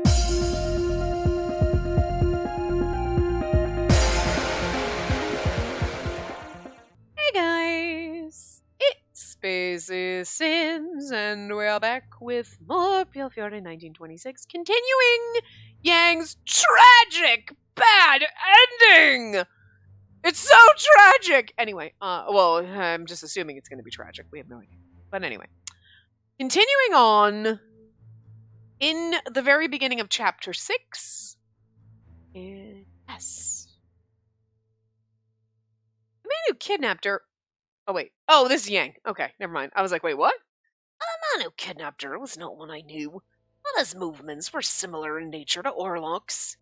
Hey guys, it's Spacey Sims, and we're back with more Piofiore 1926, continuing Yang's tragic, bad ending! It's so tragic! Anyway, well, I'm just assuming it's going to be tragic. We have no idea. But anyway, continuing on, in the very beginning of chapter 6, yes. The man who kidnapped her. Oh, wait. Oh, this is Yang. Okay, never mind. I was like, wait, what? The man who kidnapped her was not one I knew. All his movements were similar in nature to Orlok's.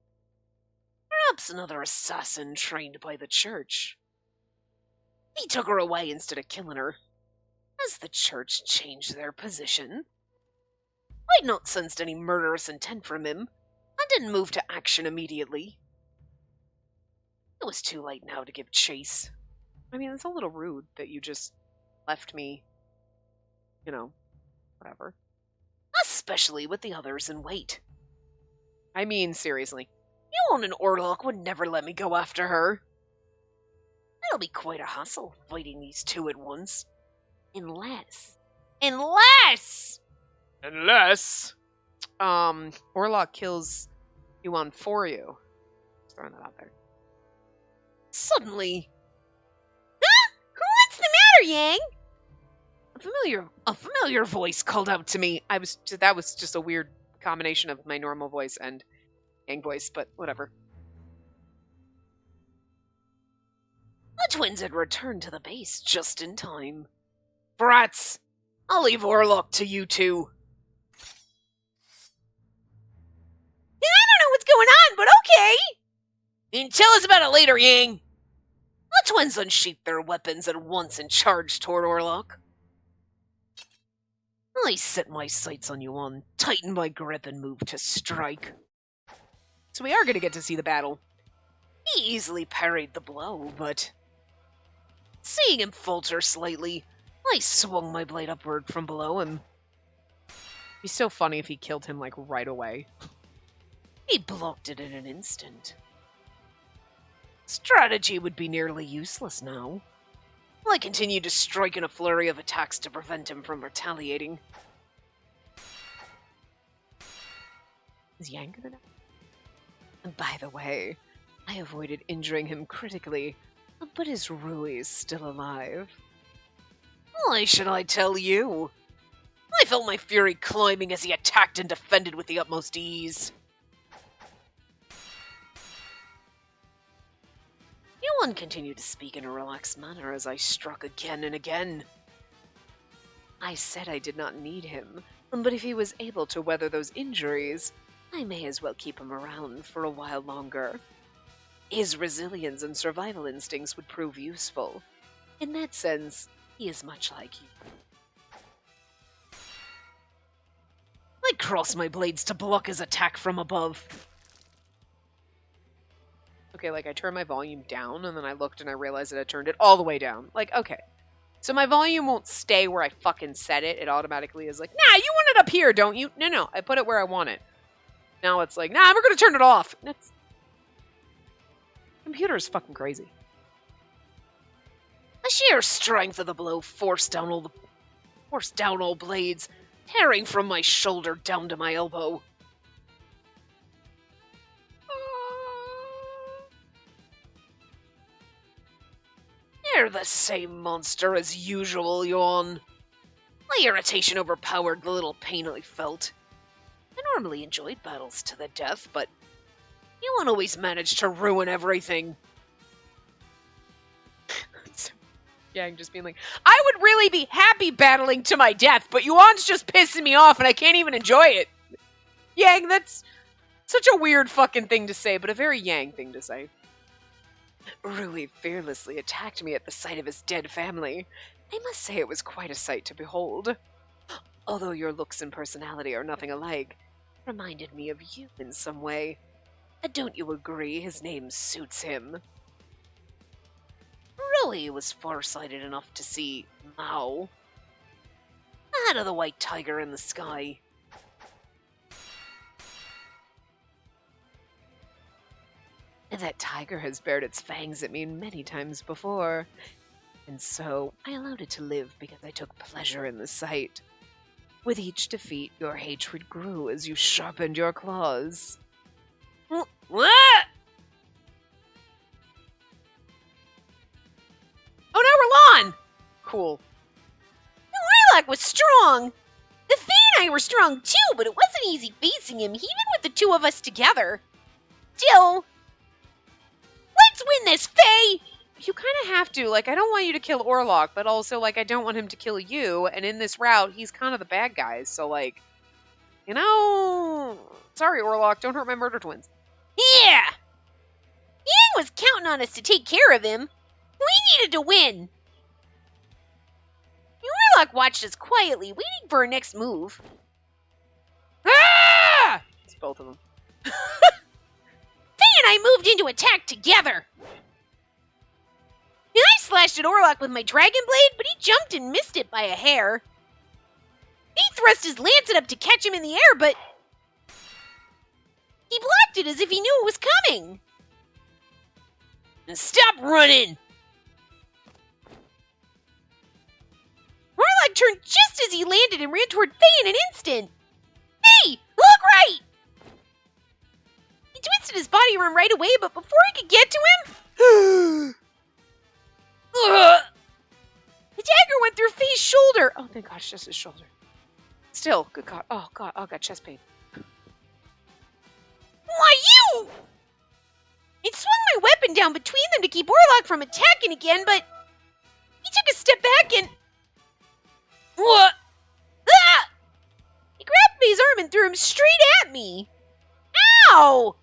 Perhaps another assassin trained by the church. He took her away instead of killing her. Has the church changed their position? I'd not sensed any murderous intent from him. I didn't move to action immediately. It was too late now to give chase. I mean, it's a little rude that you just left me, whatever. Especially with the others in wait. I mean, seriously. You and an Orlok would never let me go after her. It'll be quite a hassle fighting these two at once. Unless... Orlok kills Yuan for you. Just throwing that out there. Suddenly... What's the matter, Yang? A familiar voice called out to me. That was just a weird combination of my normal voice and Yang voice, but whatever. The twins had returned to the base just in time. Brats! I'll leave Orlok to you two. I don't know what's going on, but okay! And tell us about it later, Yang. The twins unsheathed their weapons at once and charged toward Orlok. I set my sights on Yuan, tightened my grip, and moved to strike. So we are going to get to see the battle. He easily parried the blow, but... seeing him falter slightly, I swung my blade upward from below him. It'd be so funny if he killed him, right away. He blocked it in an instant. Strategy would be nearly useless now. I continued to strike in a flurry of attacks to prevent him from retaliating. Is Yang gonna die? And by the way, I avoided injuring him critically, but his Rui is still alive. Why should I tell you? I felt my fury climbing as he attacked and defended with the utmost ease. Yuan continued to speak in a relaxed manner as I struck again and again. I said I did not need him, but if he was able to weather those injuries, I may as well keep him around for a while longer. His resilience and survival instincts would prove useful. In that sense, he is much like you. I crossed my blades to block his attack from above. Okay, I turned my volume down, and then I looked and I realized that I turned it all the way down. Okay. So my volume won't stay where I fucking set it. It automatically is nah, you want it up here, don't you? No, I put it where I want it. Now it's nah, we're gonna turn it off. Computer is fucking crazy. The sheer strength of the blow forced down all blades, tearing from my shoulder down to my elbow. You're the same monster as usual, Yuan. My irritation overpowered the little pain I felt. I normally enjoyed battles to the death, but Yuan always managed to ruin everything. Yang just being I would really be happy battling to my death, but Yuan's just pissing me off and I can't even enjoy it. Yang, that's such a weird fucking thing to say, but a very Yang thing to say. Rui fearlessly attacked me at the sight of his dead family. I must say it was quite a sight to behold. Although your looks and personality are nothing alike, reminded me of you in some way. Don't you agree his name suits him? Rui was farsighted enough to see Mao, the head of the white tiger in the sky. That tiger has bared its fangs at me many times before, and so I allowed it to live because I took pleasure in the sight. With each defeat, your hatred grew as you sharpened your claws. What? Oh, now we're lawn! Cool. The warlock was strong! The Fae and I were strong too, but it wasn't easy facing him, even with the two of us together. Still, let's win this, Fae! You kind of have to. Like, I don't want you to kill Orlok, but also, like, I don't want him to kill you, and in this route, he's kind of the bad guy, so, like, you know... Sorry, Orlok, don't hurt my murder twins. Yeah! Yang was counting on us to take care of him. We needed to win. Orlok watched us quietly, waiting for our next move. Ah! It's both of them. Faye and I moved into attack together. And I slashed at Orlok with my dragon blade, but he jumped and missed it by a hair. He thrust his lancet up to catch him in the air, but he blocked it as if he knew it was coming. Stop running! Orlok turned just as he landed and ran toward Faye in an instant. Hey, look right! He twisted his body around right away, but before he could get to him... The dagger went through Faye's shoulder. Oh, thank gosh, just his shoulder. Still, good God. Oh, God, chest pain. Why, you! I swung my weapon down between them to keep Orlok from attacking again, but he took a step back and... What? Ah! He grabbed Faye's arm and threw him straight at me. Ow!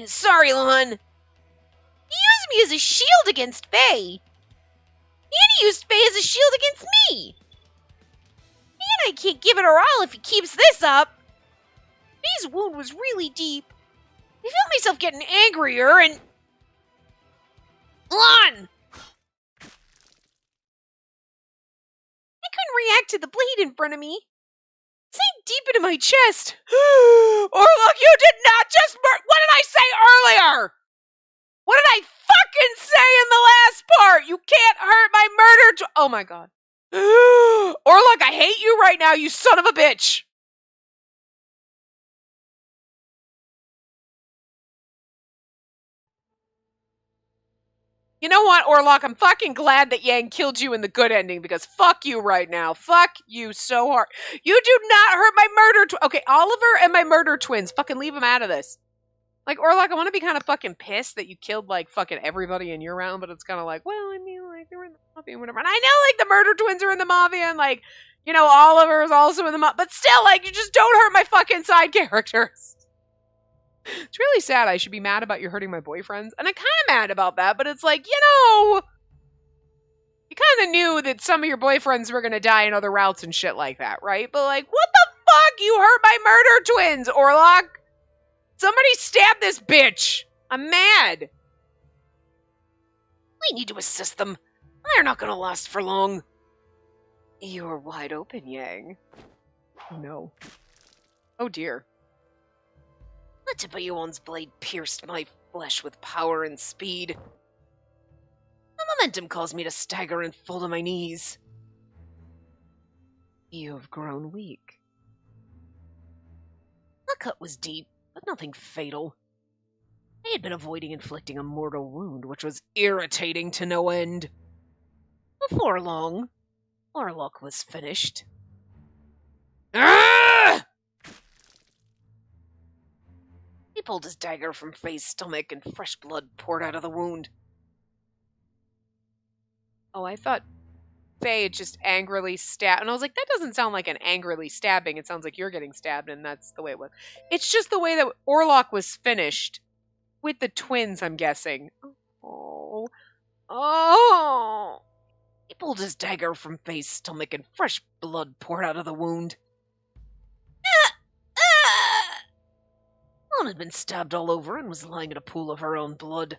Sorry, Lon. He used me as a shield against Faye. And he used Faye as a shield against me. And I can't give it her all if he keeps this up. Faye's wound was really deep. I felt myself getting angrier and... Lon! I couldn't react to the blade in front of me. It sank deep into my chest. Orlok, you did not just what did I say earlier? What did I fucking say in the last part? You can't hurt my murder oh my God. Orlok, I hate you right now, you son of a bitch. You know what, Orlok? I'm fucking glad that Yang killed you in the good ending because fuck you right now. Fuck you so hard. You do not hurt my murder okay, Oliver and my murder twins. Fucking leave them out of this. Like, Orlok, I want to be kind of fucking pissed that you killed, like, fucking everybody in your round, but it's kind of like, well, I mean, like, they were in the Mafia and whatever. And I know, like, the murder twins are in the Mafia and, like, you know, Oliver is also in the Mafia. But still, like, you just don't hurt my fucking side characters. It's really sad. I should be mad about you hurting my boyfriends. And I'm kind of mad about that, but it's like, you know, you kind of knew that some of your boyfriends were going to die in other routes and shit like that, right? But, like, what the fuck? You hurt my murder twins, Orlok. Somebody stab this bitch! I'm mad! We need to assist them. They're not gonna last for long. You're wide open, Yang. No. Oh dear. The tip of Yuan's blade pierced my flesh with power and speed. The momentum caused me to stagger and fall to my knees. You have grown weak. The cut was deep, but nothing fatal. I had been avoiding inflicting a mortal wound, which was irritating to no end. Before long, Orlok was finished. Ah! He pulled his dagger from Faye's stomach, and fresh blood poured out of the wound. Oh, I thought Faye had just angrily stabbed. And I was like, that doesn't sound like an angrily stabbing. It sounds like you're getting stabbed, and that's the way it was. It's just the way that Orlok was finished. With the twins, I'm guessing. Oh. Oh. He pulled his dagger from Faye's stomach, and fresh blood poured out of the wound. Lon had been stabbed all over and was lying in a pool of her own blood.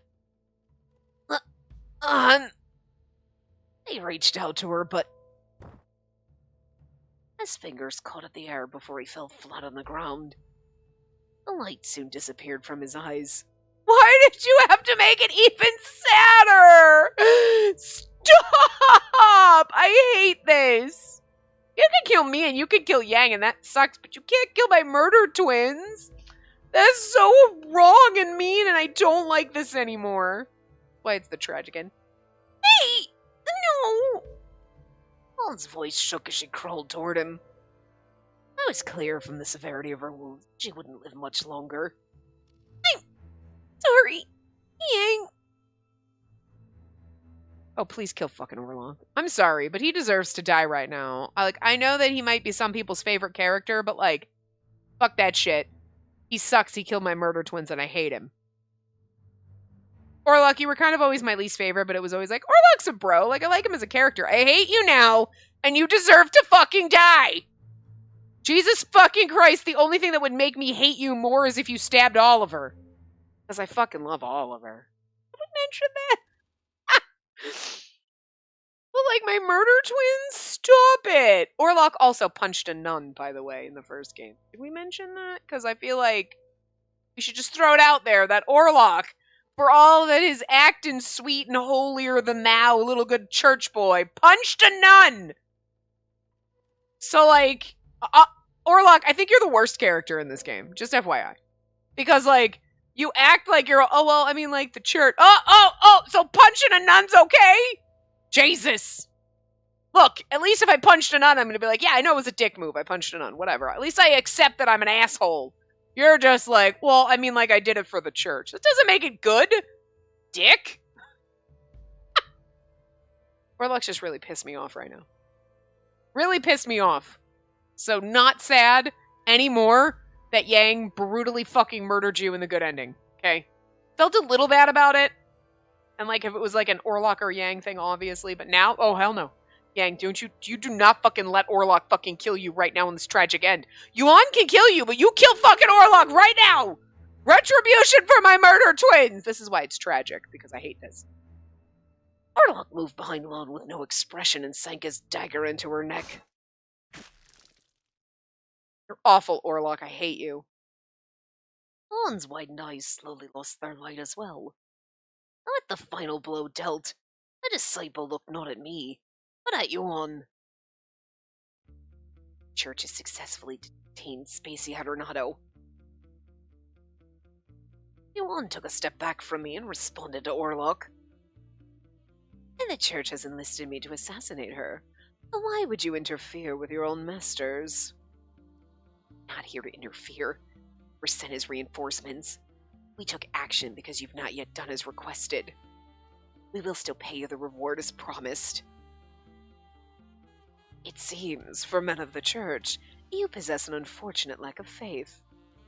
He reached out to her, but his fingers caught at the air before he fell flat on the ground. The light soon disappeared from his eyes. Why did you have to make it even sadder? Stop! I hate this. You can kill me and you can kill Yang and that sucks, but you can't kill my murder twins. That's so wrong and mean and I don't like this anymore. Why, it's the tragic end. Hey! No! Ellen's voice shook as she crawled toward him. I was clear from the severity of her wounds. She wouldn't live much longer. I'm sorry, Yang. Oh, please kill fucking Orlok. I'm sorry, but he deserves to die right now. I know that he might be some people's favorite character, but fuck that shit. He sucks. He killed my murder twins and I hate him. Orlok, you were kind of always my least favorite, but it was always Orlok's a bro. I like him as a character. I hate you now, and you deserve to fucking die. Jesus fucking Christ, the only thing that would make me hate you more is if you stabbed Oliver. Because I fucking love Oliver. Did I mention that? But my murder twins? Stop it! Orlok also punched a nun, by the way, in the first game. Did we mention that? Because I feel like we should just throw it out there that Orlok, for all that is acting sweet and holier than thou, little good church boy, punched a nun! So, Orlok, I think you're the worst character in this game. Just FYI. Because, you act like you're, the church. So punching a nun's okay? Jesus. Look, at least if I punched a nun, I'm going to be like, yeah, I know it was a dick move. I punched a nun. Whatever. At least I accept that I'm an asshole. You're just I did it for the church. That doesn't make it good. Dick. Orlok's just really pissed me off right now. Really pissed me off. So not sad anymore that Yang brutally fucking murdered you in the good ending. Okay? Felt a little bad about it. And if it was an Orlok or Yang thing, obviously. But now, oh hell no. Yang, you do not fucking let Orlok fucking kill you right now in this tragic end. Yuan can kill you, but you kill fucking Orlok right now! Retribution for my murder twins! This is why it's tragic, because I hate this. Orlok moved behind Lon with no expression and sank his dagger into her neck. You're awful, Orlok. I hate you. Lon's widened eyes slowly lost their light as well. At the final blow dealt, the disciple looked not at me, but at Yuan. The church has successfully detained Spacey Hadronado. Yuan took a step back from me and responded to Orlok. And the church has enlisted me to assassinate her. Why would you interfere with your own masters? Not here to interfere or send his reinforcements. We took action because you've not yet done as requested. We will still pay you the reward as promised. It seems, for men of the church, you possess an unfortunate lack of faith.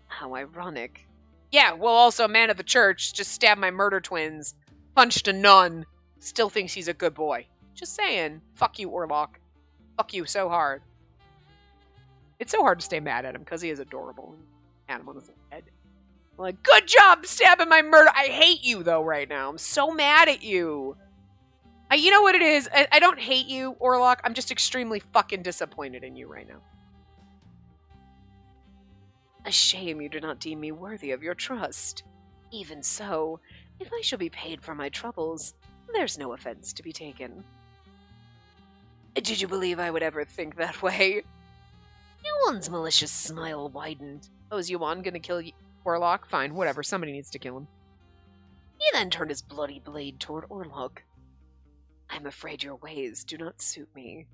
How ironic. Yeah, well, also, man of the church just stabbed my murder twins, punched a nun, still thinks he's a good boy. Just saying. Fuck you, Orlok. Fuck you so hard. It's so hard to stay mad at him because he is adorable. Pat him on his head. Good job stabbing my murder. I hate you, though, right now. I'm so mad at you. You know what it is? I don't hate you, Orlok. I'm just extremely fucking disappointed in you right now. A shame you do not deem me worthy of your trust. Even so, if I shall be paid for my troubles, there's no offense to be taken. Did you believe I would ever think that way? Yuan's malicious smile widened. Oh, is Yuan gonna kill Orlok? Fine, whatever. Somebody needs to kill him. He then turned his bloody blade toward Orlok. I'm afraid your ways do not suit me.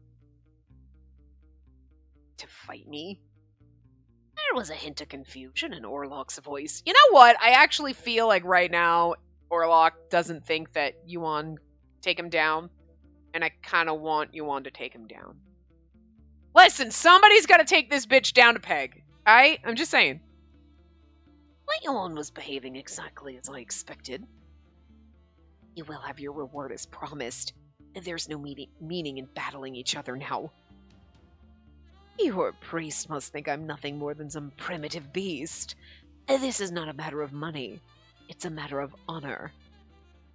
To fight me? There was a hint of confusion in Orlok's voice. You know what? I actually feel like right now Orlok doesn't think that Yuan take him down. And I kind of want Yuan to take him down. Listen, somebody's got to take this bitch down to peg. Alright? I'm just saying. But Yuan was behaving exactly as I expected. You will have your reward as promised. There's no meaning in battling each other now. Your priest must think I'm nothing more than some primitive beast. This is not a matter of money. It's a matter of honor.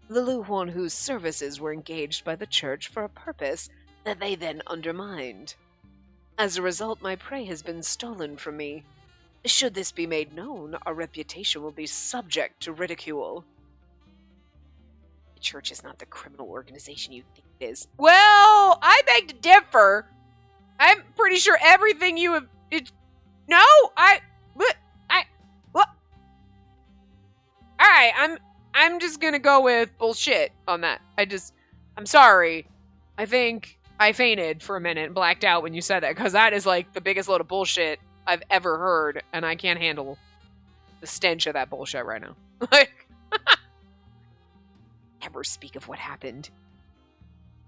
The Lu Huan whose services were engaged by the church for a purpose that they then undermined. As a result, my prey has been stolen from me. Should this be made known, our reputation will be subject to ridicule. The church is not the criminal organization you think it is. Well, I beg to differ. I'm pretty sure everything you have... No, what? Alright, I'm just gonna go with bullshit on that. I'm sorry. I think I fainted for a minute and blacked out when you said that, because that is like the biggest load of bullshit I've ever heard, and I can't handle the stench of that bullshit right now. Like, never speak of what happened.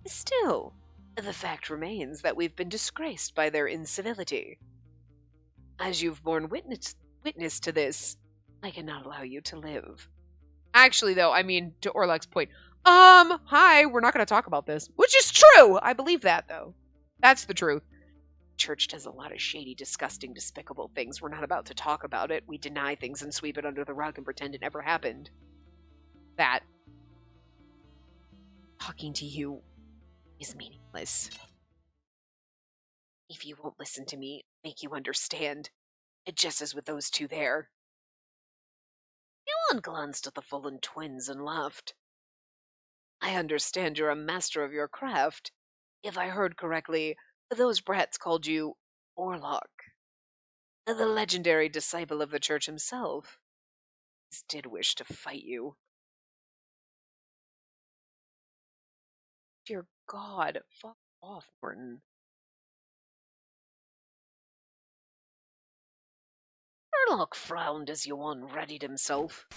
Still, the fact remains that we've been disgraced by their incivility. As you've borne witness to this, I cannot allow you to live. Actually, though, I mean, to Orlok's point, hi, we're not going to talk about this. Which is true! I believe that, though. That's the truth. Church does a lot of shady, disgusting, despicable things. We're not about to talk about it. We deny things and sweep it under the rug and pretend it never happened. That. Talking to you is meaningless. If you won't listen to me, make you understand. It just as with those two there. Yuan glanced at the fallen twins and laughed. I understand you're a master of your craft. If I heard correctly, those brats called you Orlok. The legendary disciple of the church himself did wish to fight you. Dear God, fuck off, Morton. Orlok frowned as Yuan readied himself.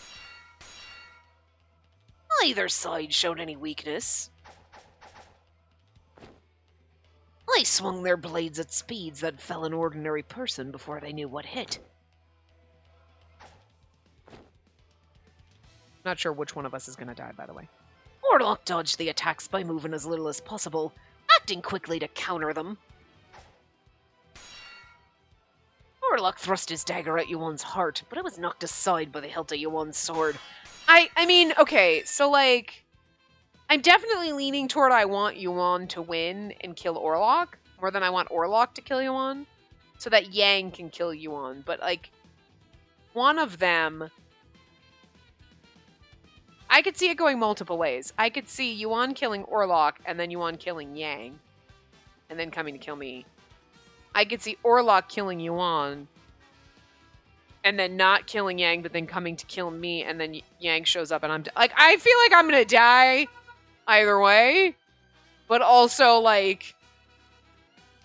Neither side showed any weakness. I swung their blades at speeds that fell an ordinary person before they knew what hit. Not sure which one of us is going to die, by the way. Orlok dodged the attacks by moving as little as possible, acting quickly to counter them. Orlok thrust his dagger at Yuan's heart, but it was knocked aside by the hilt of Yuan's sword. I mean, okay, so, like, I'm definitely leaning toward I want Yuan to win and kill Orlok, more than I want Orlok to kill Yuan, so that Yang can kill Yuan. But, like, one of them... I could see it going multiple ways. I could see Yuan killing Orlok, and then Yuan killing Yang, and then coming to kill me. I could see Orlok killing Yuan, and then not killing Yang, but then coming to kill me, and then Yang shows up, and I'm... Like, I feel like I'm gonna die either way, but also, like,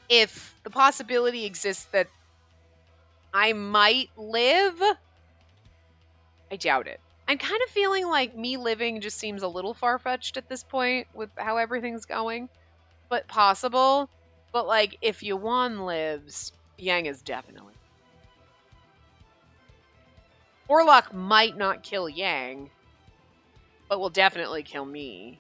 if the possibility exists that I might live, I doubt it. I'm kind of feeling like me living just seems a little far-fetched at this point with how everything's going, but possible. But, like, if Yuan lives, Yang is definitely. Orlok might not kill Yang, but will definitely kill me.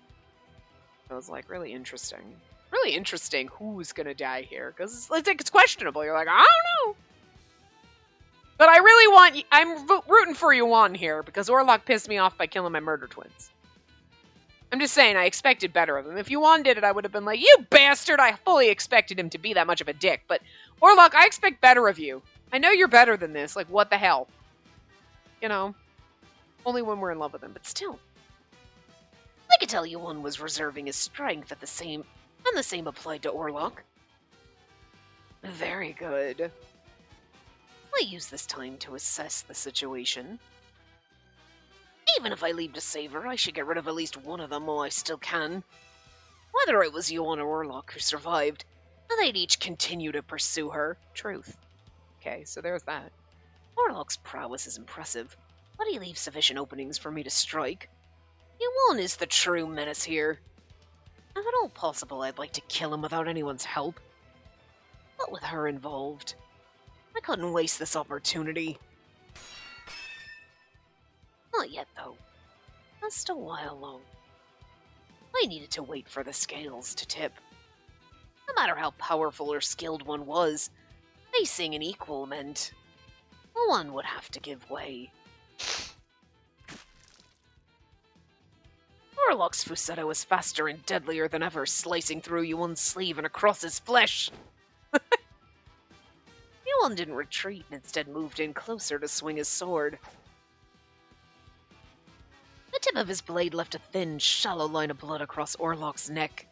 So it's, like, really interesting. Really interesting who's gonna die here, because it's questionable. You're like, I don't know. But I really want... I'm rooting for Yuan here, because Orlok pissed me off by killing my murder twins. I'm just saying, I expected better of him. If Yuan did it, I would have been like, you bastard! I fully expected him to be that much of a dick. But, Orlok, I expect better of you. I know you're better than this. Like, what the hell? You know? Only when we're in love with him, but still. I could tell Yuan was reserving his strength and the same applied to Orlok. Very good. I use this time to assess the situation. Even if I leave to save her, I should get rid of at least one of them while I still can. Whether it was Yuan or Orlok who survived, and they'd each continue to pursue her. Truth. Okay, so there's that. Orlok's prowess is impressive, but he leaves sufficient openings for me to strike. Yuan is the true menace here. If at all possible, I'd like to kill him without anyone's help. But with her involved, I couldn't waste this opportunity. Not yet, though. Just a while long. I needed to wait for the scales to tip. No matter how powerful or skilled one was, facing an equal meant one would have to give way. Orlok's Fusetta was faster and deadlier than ever, slicing through Yuan's sleeve and across his flesh. Yuan didn't retreat and instead moved in closer to swing his sword. The tip of his blade left a thin, shallow line of blood across Orlok's neck.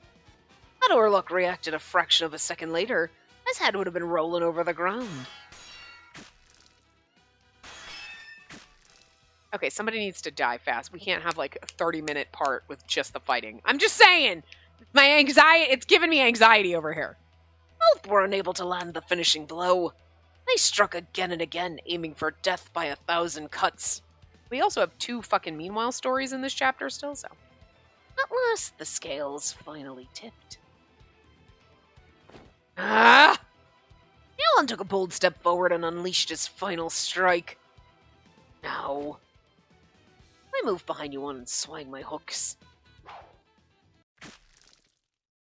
Had Orlok reacted a fraction of a second later, his head would have been rolling over the ground. Okay, somebody needs to die fast. We can't have like a 30-minute part with just the fighting. I'm just saying! My anxiety, it's giving me anxiety over here. Both were unable to land the finishing blow. They struck again and again, aiming for death by 1,000 cuts. We also have 2 fucking meanwhile stories in this chapter still, so. At last, the scales finally tipped. Ah! Yuan took a bold step forward and unleashed his final strike. Now, I move behind Yuan and swing my hooks.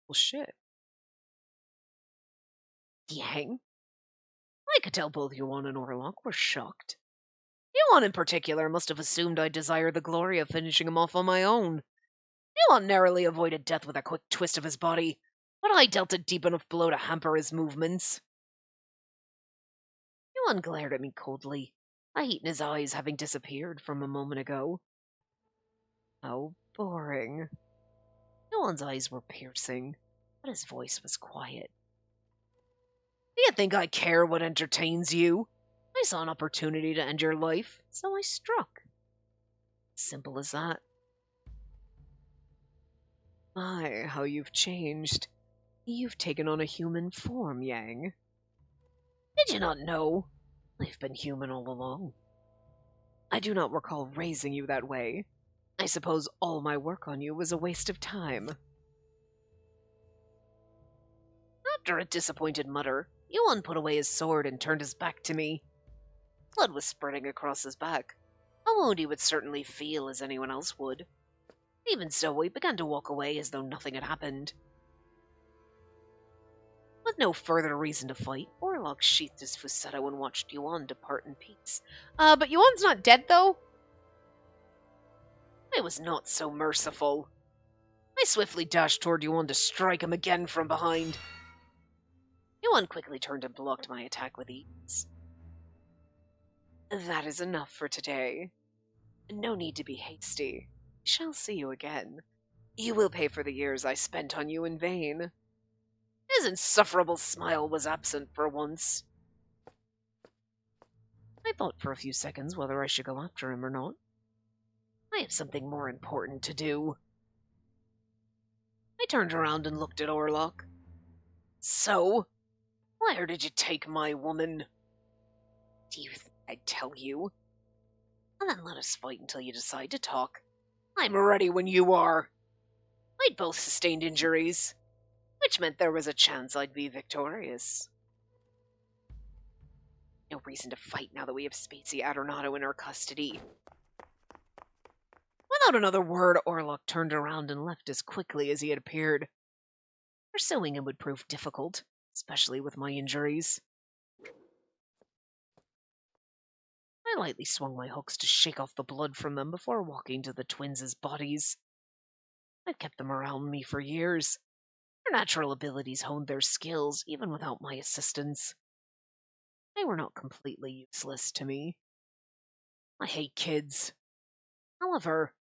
Well, shit. Yang? I could tell both Yuan and Orlok were shocked. Yuan in particular must have assumed I desired the glory of finishing him off on my own. Yuan narrowly avoided death with a quick twist of his body, but I dealt a deep enough blow to hamper his movements. Yuan glared at me coldly, a heat in his eyes having disappeared from a moment ago. How boring. Yuan's eyes were piercing, but his voice was quiet. Do you think I care what entertains you? I saw an opportunity to end your life, so I struck. Simple as that. My, how you've changed. You've taken on a human form, Yang. Did you not know? I've been human all along. I do not recall raising you that way. I suppose all my work on you was a waste of time. After a disappointed mutter, Yuan put away his sword and turned his back to me. Blood was spreading across his back, a wound he would certainly feel as anyone else would. Even so, he began to walk away as though nothing had happened. With no further reason to fight, Orlok sheathed his Fusetto and watched Yuan depart in peace. But Yuan's not dead, though? I was not so merciful. I swiftly dashed toward Yuan to strike him again from behind. Yuan quickly turned and blocked my attack with ease. That is enough for today. No need to be hasty. I shall see you again. You will pay for the years I spent on you in vain. His insufferable smile was absent for once. I thought for a few seconds whether I should go after him or not. I have something more important to do. I turned around and looked at Orlok. So, where did you take my woman? Do you think I'd tell you? And then let us fight until you decide to talk. I'm ready when you are. I'd both sustained injuries, which meant there was a chance I'd be victorious. No reason to fight now that we have Spacey Adornato in our custody. Without another word, Orlok turned around and left as quickly as he had appeared. Pursuing him would prove difficult, especially with my injuries. I lightly swung my hooks to shake off the blood from them before walking to the twins' bodies. I've kept them around me for years. Their natural abilities honed their skills even without my assistance. They were not completely useless to me. I hate kids. However,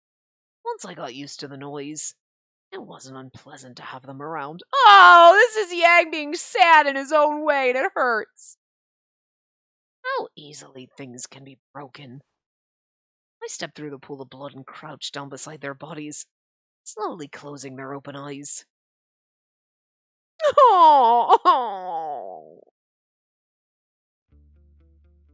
once I got used to the noise, it wasn't unpleasant to have them around. Oh, this is Yang being sad in his own way, and it hurts. How easily things can be broken. I stepped through the pool of blood and crouched down beside their bodies, slowly closing their open eyes. Oh.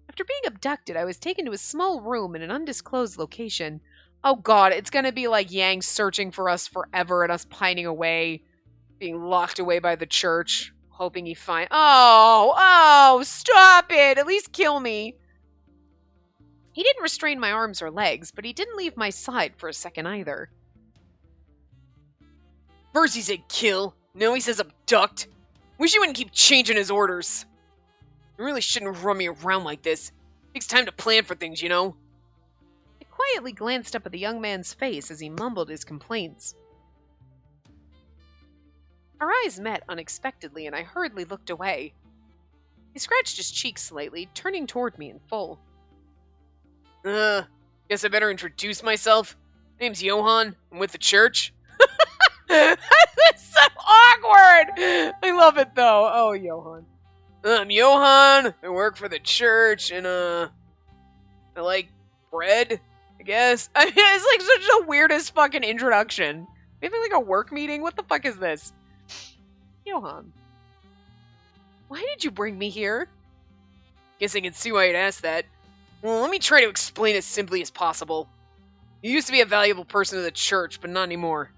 After being abducted, I was taken to a small room in an undisclosed location. Oh god, it's gonna be like Yang searching for us forever and us pining away, being locked away by the church, hoping he find. Oh, stop it! At least kill me! He didn't restrain my arms or legs, but he didn't leave my side for a second either. First he said kill, now he says abduct. Wish he wouldn't keep changing his orders. You really shouldn't run me around like this. It takes time to plan for things, you know? I quietly glanced up at the young man's face as he mumbled his complaints. Our eyes met unexpectedly, and I hurriedly looked away. He scratched his cheek slightly, turning toward me in full. Guess I better introduce myself. Name's Johann. I'm with the church. That's so awkward! I love it, though. Oh, Johann. I'm Johann. I work for the church, and, I like bread, I guess. I mean, it's like such the weirdest fucking introduction. Maybe like a work meeting? What the fuck is this? Johann. Why did you bring me here? Guess I can see why you'd ask that. Well, let me try to explain as simply as possible. You used to be a valuable person to the church, but not anymore.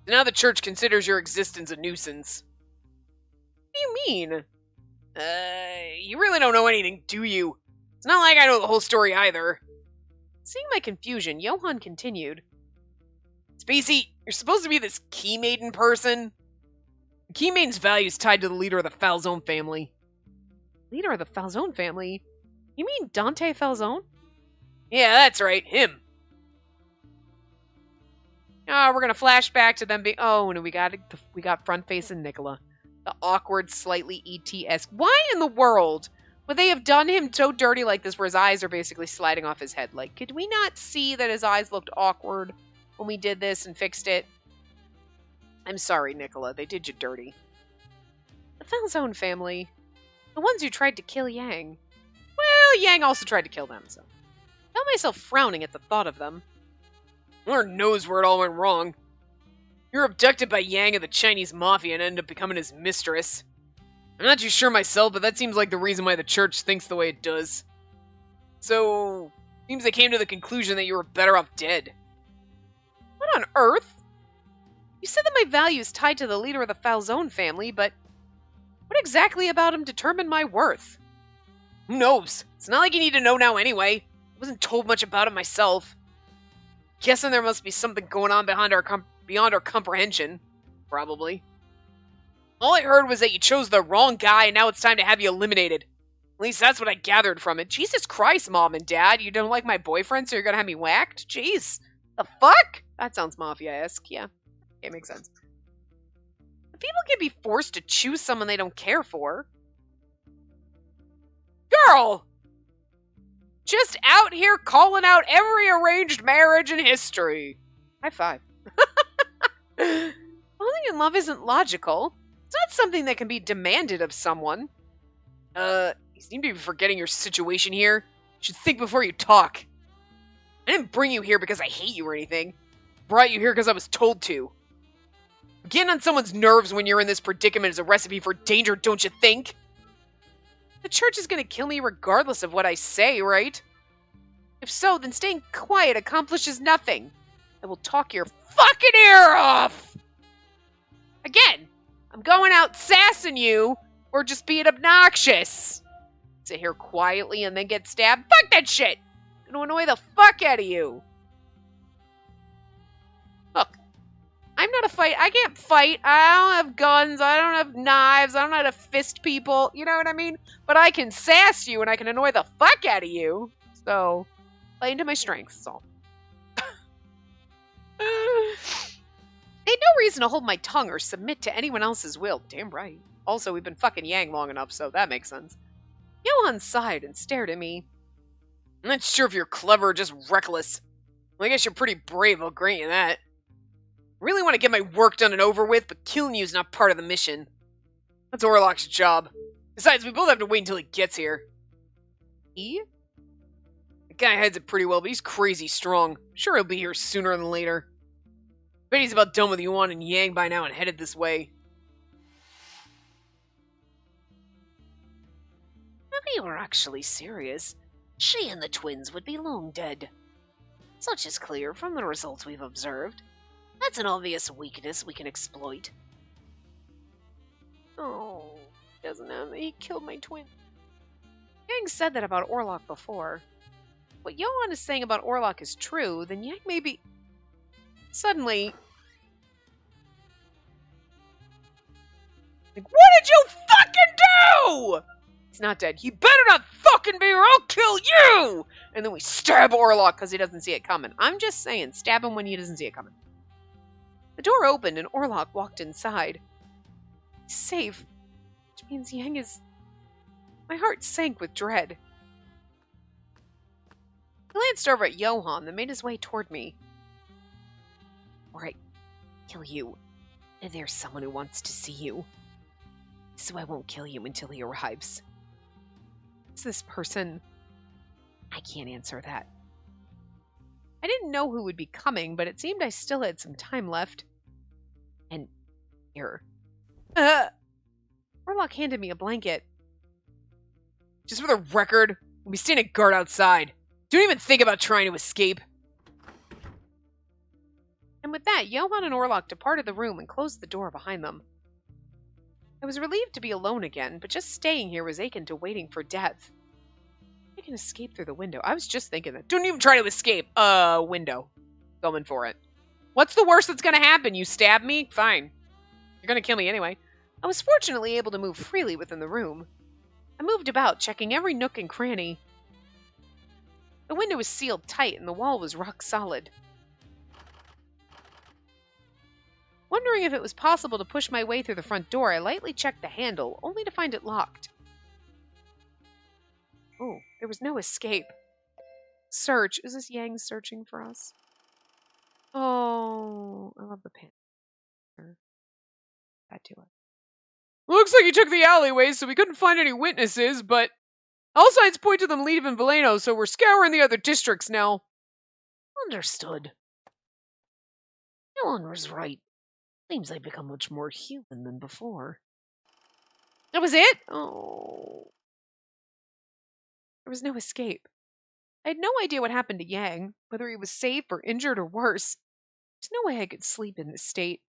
Now the church considers your existence a nuisance. What do you mean? You really don't know anything, do you? It's not like I know the whole story either. Seeing my confusion, Johann continued. Spacey, you're supposed to be this Key Maiden person. The Key Maiden's value is tied to the leader of the Falzone family. Leader of the Falzone family? You mean Dante Falzone? Yeah, that's right, him. Oh, we're gonna flash back to them being. Oh, and we got front face and Nicola, the awkward, slightly ET-esque. Why in the world would they have done him so dirty like this, where his eyes are basically sliding off his head? Like, could we not see that his eyes looked awkward when we did this and fixed it? I'm sorry, Nicola. They did you dirty. The Falzone family, the ones who tried to kill Yang. Well, Yang also tried to kill them, so I found myself frowning at the thought of them. Lord knows where it all went wrong. You were abducted by Yang of the Chinese mafia and ended up becoming his mistress. I'm not too sure myself, but that seems like the reason why the church thinks the way it does. So, seems they came to the conclusion that you were better off dead. What on earth? You said that my value is tied to the leader of the Falzone family, but what exactly about him determined my worth? Who knows? It's not like you need to know now anyway. I wasn't told much about him myself. Guessing there must be something going on beyond our comprehension. Probably. All I heard was that you chose the wrong guy and now it's time to have you eliminated. At least that's what I gathered from it. Jesus Christ, Mom and Dad. You don't like my boyfriend, so you're gonna have me whacked? Jeez. The fuck? That sounds mafia-esque. Yeah. Okay, makes sense. People can be forced to choose someone they don't care for. Girl! Just out here calling out every arranged marriage in history. High five. Falling in love isn't logical. It's not something that can be demanded of someone. You seem to be forgetting your situation here. You should think before you talk. I didn't bring you here because I hate you or anything. I brought you here because I was told to. Getting on someone's nerves when you're in this predicament is a recipe for danger, don't you think? The church is going to kill me regardless of what I say, right? If so, then staying quiet accomplishes nothing. I will talk your fucking ear off! Again, I'm going out sassing you, or just being obnoxious. Sit here quietly and then get stabbed? Fuck that shit! I'm gonna annoy the fuck out of you. Look, I'm not a fight. I can't fight. I don't have guns. I don't have knives. I don't know how to fist people. You know what I mean? But I can sass you and I can annoy the fuck out of you. So, play into my strengths, so. I had no reason to hold my tongue or submit to anyone else's will. Damn right. Also, we've been fucking Yang long enough, so that makes sense. Johann sighed and stared at me. I'm not sure if you're clever or just reckless. Well, I guess you're pretty brave, I'll grant you that. I really want to get my work done and over with, but killing you is not part of the mission. That's Orlok's job. Besides, we both have to wait until he gets here. He? The guy heads it pretty well, but he's crazy strong. Sure he'll be here sooner than later. Bet he's about done with Yuan and Yang by now and headed this way. If you were actually serious, she and the twins would be long dead. Such is clear from the results we've observed. That's an obvious weakness we can exploit. Oh, doesn't have. He killed my twin. Yang said that about Orlok before. What Johann is saying about Orlok is true, then Yang may be... Suddenly... Like, what did you fucking do?! He's not dead. He better not fucking be or I'll kill you! And then we stab Orlok because he doesn't see it coming. I'm just saying, stab him when he doesn't see it coming. The door opened and Orlok walked inside. He's safe. Which means Yang is... My heart sank with dread. I glanced over at Johann, then made his way toward me. Or I kill you. And there's someone who wants to see you. So I won't kill you until he arrives. Is this person? I can't answer that. I didn't know who would be coming, but it seemed I still had some time left. And here. Orlok handed me a blanket. Just for the record, we'll be standing guard outside. Don't even think about trying to escape. And with that, Johann and Orlok departed the room and closed the door behind them. I was relieved to be alone again, but just staying here was akin to waiting for death. I can escape through the window. I was just thinking that. Don't even try to escape. Window. Going for it. What's the worst that's gonna happen? You stab me? Fine. You're gonna kill me anyway. I was fortunately able to move freely within the room. I moved about, checking every nook and cranny. The window was sealed tight and the wall was rock solid. Wondering if it was possible to push my way through the front door, I lightly checked the handle, only to find it locked. Oh, there was no escape. Search. Is this Yang searching for us? Oh, I love the pen. That to it. Looks like you took the alleyway, so we couldn't find any witnesses, but all signs point to them leaving Valeno, so we're scouring the other districts now. Understood. Ellen was right. Seems I've become much more human than before. That was it? Oh. There was no escape. I had no idea what happened to Yang, whether he was safe or injured or worse. There's no way I could sleep in this state.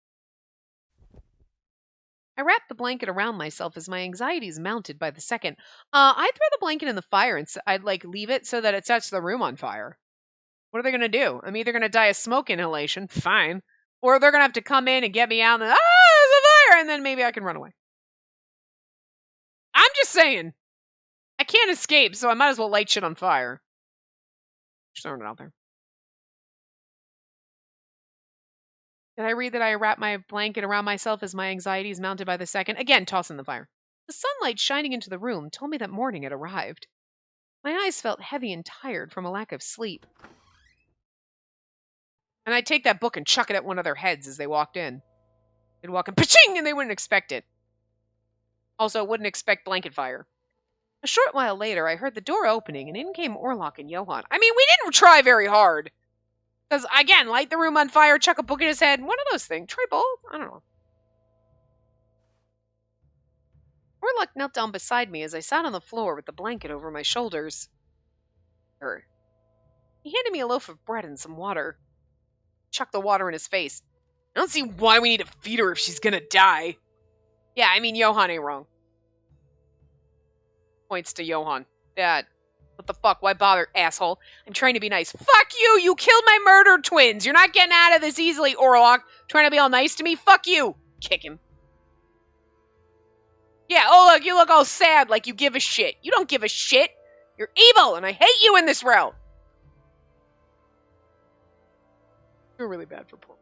I wrapped the blanket around myself as my anxieties mounted by the second. I'd throw the blanket in the fire and I'd leave it so that it sets the room on fire. What are they going to do? I'm either going to die of smoke inhalation, fine, or they're going to have to come in and get me out and, there's a fire, and then maybe I can run away. I'm just saying. I can't escape, so I might as well light shit on fire. Just throwing it out there. Did I read that I wrapped my blanket around myself as my anxieties mounted by the second? Again, toss in the fire. The sunlight shining into the room told me that morning had arrived. My eyes felt heavy and tired from a lack of sleep. And I'd take that book and chuck it at one of their heads as they walked in. They'd walk in, pa-ching, and they wouldn't expect it. Also, wouldn't expect blanket fire. A short while later, I heard the door opening, and in came Orlok and Johann. I mean, we didn't try very hard. Because, again, light the room on fire, chuck a book in his head, one of those things. Try both? I don't know. Orlok knelt down beside me as I sat on the floor with the blanket over my shoulders. He handed me a loaf of bread and some water. Chucked the water in his face. I don't see why we need to feed her if she's gonna die. Yeah, I mean, Johann ain't wrong. Points to Johann. Dad. What the fuck? Why bother, asshole? I'm trying to be nice. Fuck you! You killed my murdered twins! You're not getting out of this easily, Orlok. Trying to be all nice to me? Fuck you! Kick him. Yeah, oh look, you look all sad like you give a shit. You don't give a shit. You're evil, and I hate you in this route. You're really bad for Paul.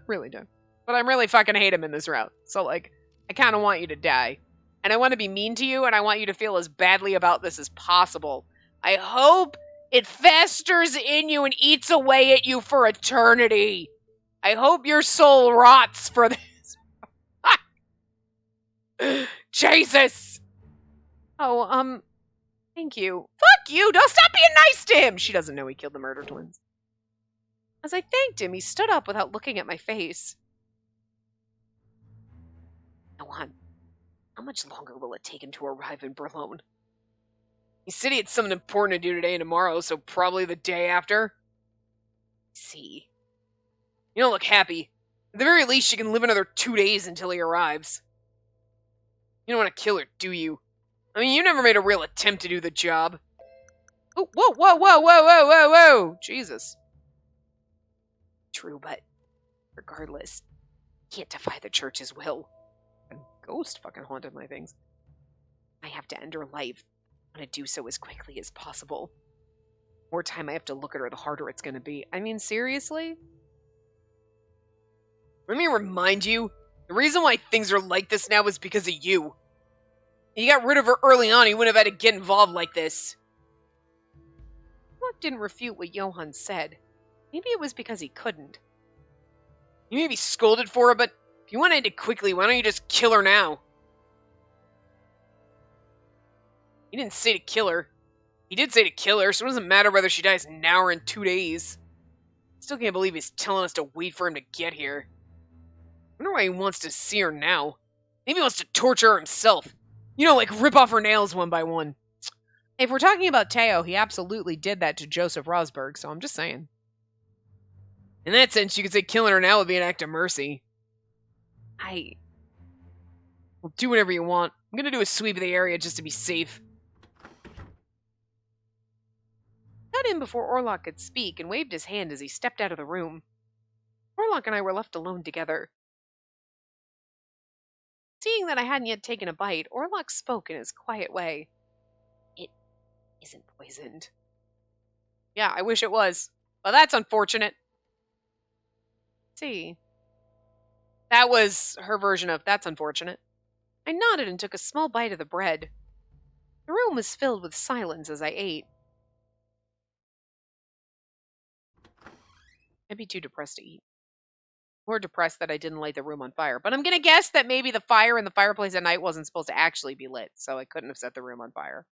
Really do. But I really fucking hate him in this route. So, like, I kind of want you to die. And I want to be mean to you, and I want you to feel as badly about this as possible. I hope it festers in you and eats away at you for eternity. I hope your soul rots for this. Jesus! Oh, thank you. Fuck you! Don't stop being nice to him! She doesn't know he killed the murder twins. As I thanked him, he stood up without looking at my face. Go on. How much longer will it take him to arrive in Berlin? He said he had something important to do today and tomorrow, so probably the day after. See. You don't look happy. At the very least, you can live another 2 days until he arrives. You don't want to kill her, do you? I mean, you never made a real attempt to do the job. Oh, whoa, whoa, whoa, whoa, whoa, whoa, whoa! Jesus. True, but regardless, can't defy the church's will. A ghost fucking haunted my things. I have to end her life. I want to do so as quickly as possible. The more time I have to look at her, the harder it's going to be. I mean, seriously? Let me remind you, the reason why things are like this now is because of you. You got rid of her early on, you wouldn't have had to get involved like this. Orlok didn't refute what Johann said. Maybe it was because he couldn't. You may be scolded for it, but if you want to end it quickly, why don't you just kill her now? He didn't say to kill her. He did say to kill her, so it doesn't matter whether she dies now or in 2 days. Still can't believe he's telling us to wait for him to get here. I wonder why he wants to see her now. Maybe he wants to torture her himself. You know, like rip off her nails one by one. If we're talking about Teo, he absolutely did that to Joseph Rosberg, so I'm just saying. In that sense, you could say killing her now would be an act of mercy. Well, do whatever you want. I'm gonna do a sweep of the area just to be safe. Got in before Orlok could speak and waved his hand as he stepped out of the room. Orlok and I were left alone together. Seeing that I hadn't yet taken a bite, Orlok spoke in his quiet way. It isn't poisoned. Yeah, I wish it was. Well, that's unfortunate. See. That was her version of that's unfortunate. I nodded and took a small bite of the bread. The room was filled with silence as I ate. I'd be too depressed to eat. More depressed that I didn't light the room on fire. But I'm going to guess that maybe the fire in the fireplace at night wasn't supposed to actually be lit, so I couldn't have set the room on fire.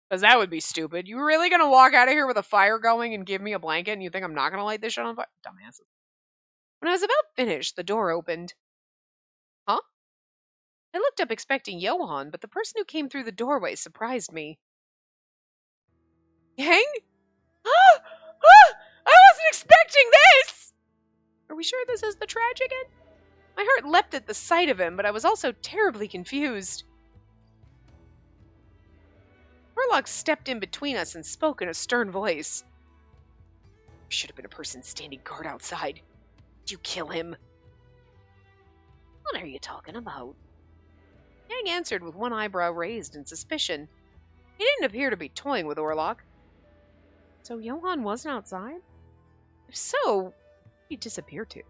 Because that would be stupid. You really going to walk out of here with a fire going and give me a blanket and you think I'm not going to light this shit on fire? Dumbasses. When I was about finished, the door opened. Huh? I looked up expecting Johann, but the person who came through the doorway surprised me. Yang? Ah! Ah! I wasn't expecting this! Are we sure this is the tragic end? My heart leapt at the sight of him, but I was also terribly confused. Orlok stepped in between us and spoke in a stern voice. There should have been a person standing guard outside. Did you kill him? What are you talking about? Yang answered with one eyebrow raised in suspicion. He didn't appear to be toying with Orlok. So Johann wasn't outside? If so, he disappeared to.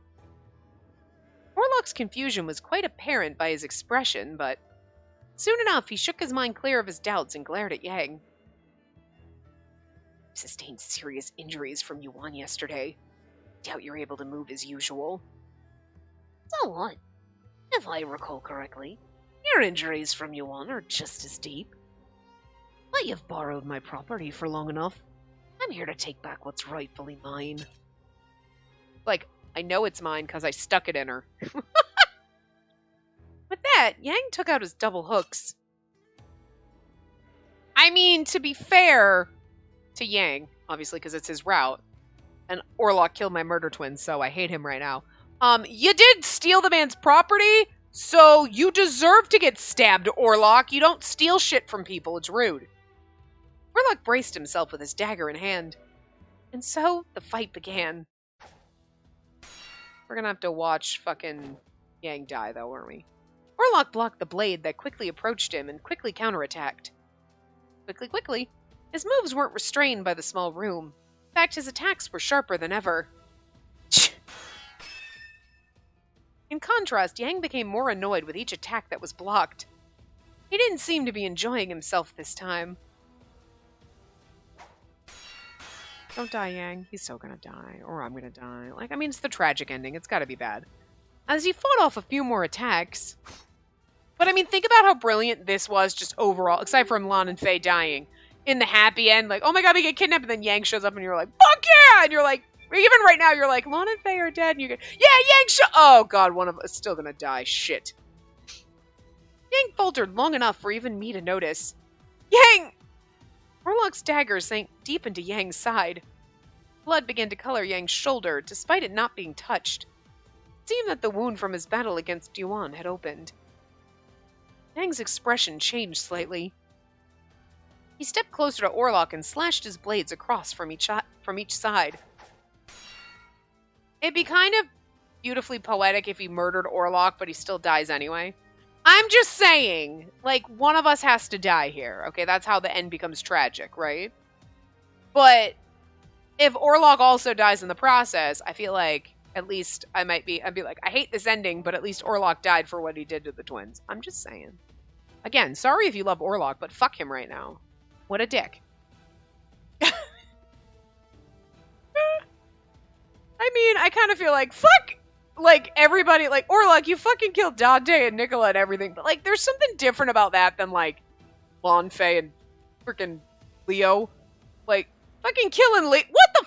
Orlok's confusion was quite apparent by his expression, but soon enough he shook his mind clear of his doubts and glared at Yang. You sustained serious injuries from Yuan yesterday. Doubt you're able to move as usual. So what? If I recall correctly, your injuries from Yuan are just as deep. But you've borrowed my property for long enough. I'm here to take back what's rightfully mine. Like, I know it's mine because I stuck it in her. With that, Yang took out his double hooks. I mean, to be fair to Yang, obviously because it's his route, and Orlok killed my murder twin, so I hate him right now. You did steal the man's property, so you deserve to get stabbed, Orlok. You don't steal shit from people, it's rude. Orlok braced himself with his dagger in hand. And so, the fight began. We're gonna have to watch fucking Yang die, though, aren't we? Orlok blocked the blade that quickly approached him and quickly counterattacked. Quickly. His moves weren't restrained by the small room. In fact, his attacks were sharper than ever. In contrast, Yang became more annoyed with each attack that was blocked. He didn't seem to be enjoying himself this time. Don't die, Yang. He's so gonna die. Or I'm gonna die. Like, I mean, it's the tragic ending. It's gotta be bad. As he fought off a few more attacks. But, I mean, think about how brilliant this was just overall, aside from Lon and Faye dying. In the happy end, like, oh my god, we get kidnapped, and then Yang shows up, and you're like, fuck yeah! And you're like, even right now, you're like, Lon and Faye are dead, and you go, yeah, Yang oh god, one of us is still gonna die. Shit. Yang faltered long enough for even me to notice. Yang! Orlok's dagger sank deep into Yang's side. Blood began to color Yang's shoulder, despite it not being touched. It seemed that the wound from his battle against Yuan had opened. Yang's expression changed slightly. He stepped closer to Orlok and slashed his blades across from each side. It'd be kind of beautifully poetic if he murdered Orlok, but he still dies anyway. I'm just saying, like, one of us has to die here. Okay, that's how the end becomes tragic, right? But if Orlok also dies in the process, I feel like at least I'd be like, I hate this ending, but at least Orlok died for what he did to the twins. I'm just saying. Again, sorry if you love Orlok, but fuck him right now. What a dick. I mean, I kind of feel like, fuck, like, everybody, like, Orlok, you fucking killed Dante and Nicola and everything, but, like, there's something different about that than, like, Lon Fei and freaking Leo. Like, fucking killing Leo. What the?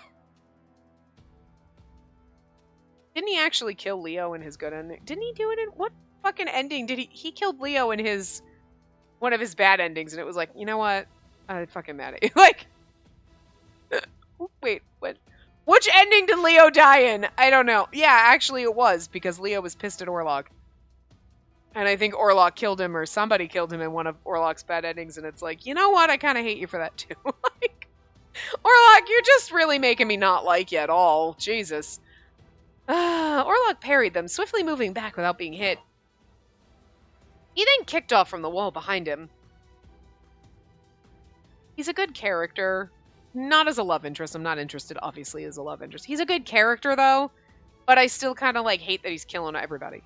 Didn't he actually kill Leo in his good ending? Didn't he do it in, what fucking ending did he killed Leo in his, one of his bad endings, and it was like, you know what? I'm fucking mad at you. Like, wait, what? Which ending did Leo die in? I don't know. Yeah, actually it was, because Leo was pissed at Orlok. And I think Orlok killed him, or somebody killed him in one of Orlok's bad endings, and it's like, you know what? I kind of hate you for that, too. Like, Orlok, you're just really making me not like you at all. Jesus. Orlok parried them, swiftly moving back without being hit. He then kicked off from the wall behind him. He's a good character. Not as a love interest. I'm not interested, obviously, as a love interest. He's a good character, though. But I still kind of, like, hate that he's killing everybody.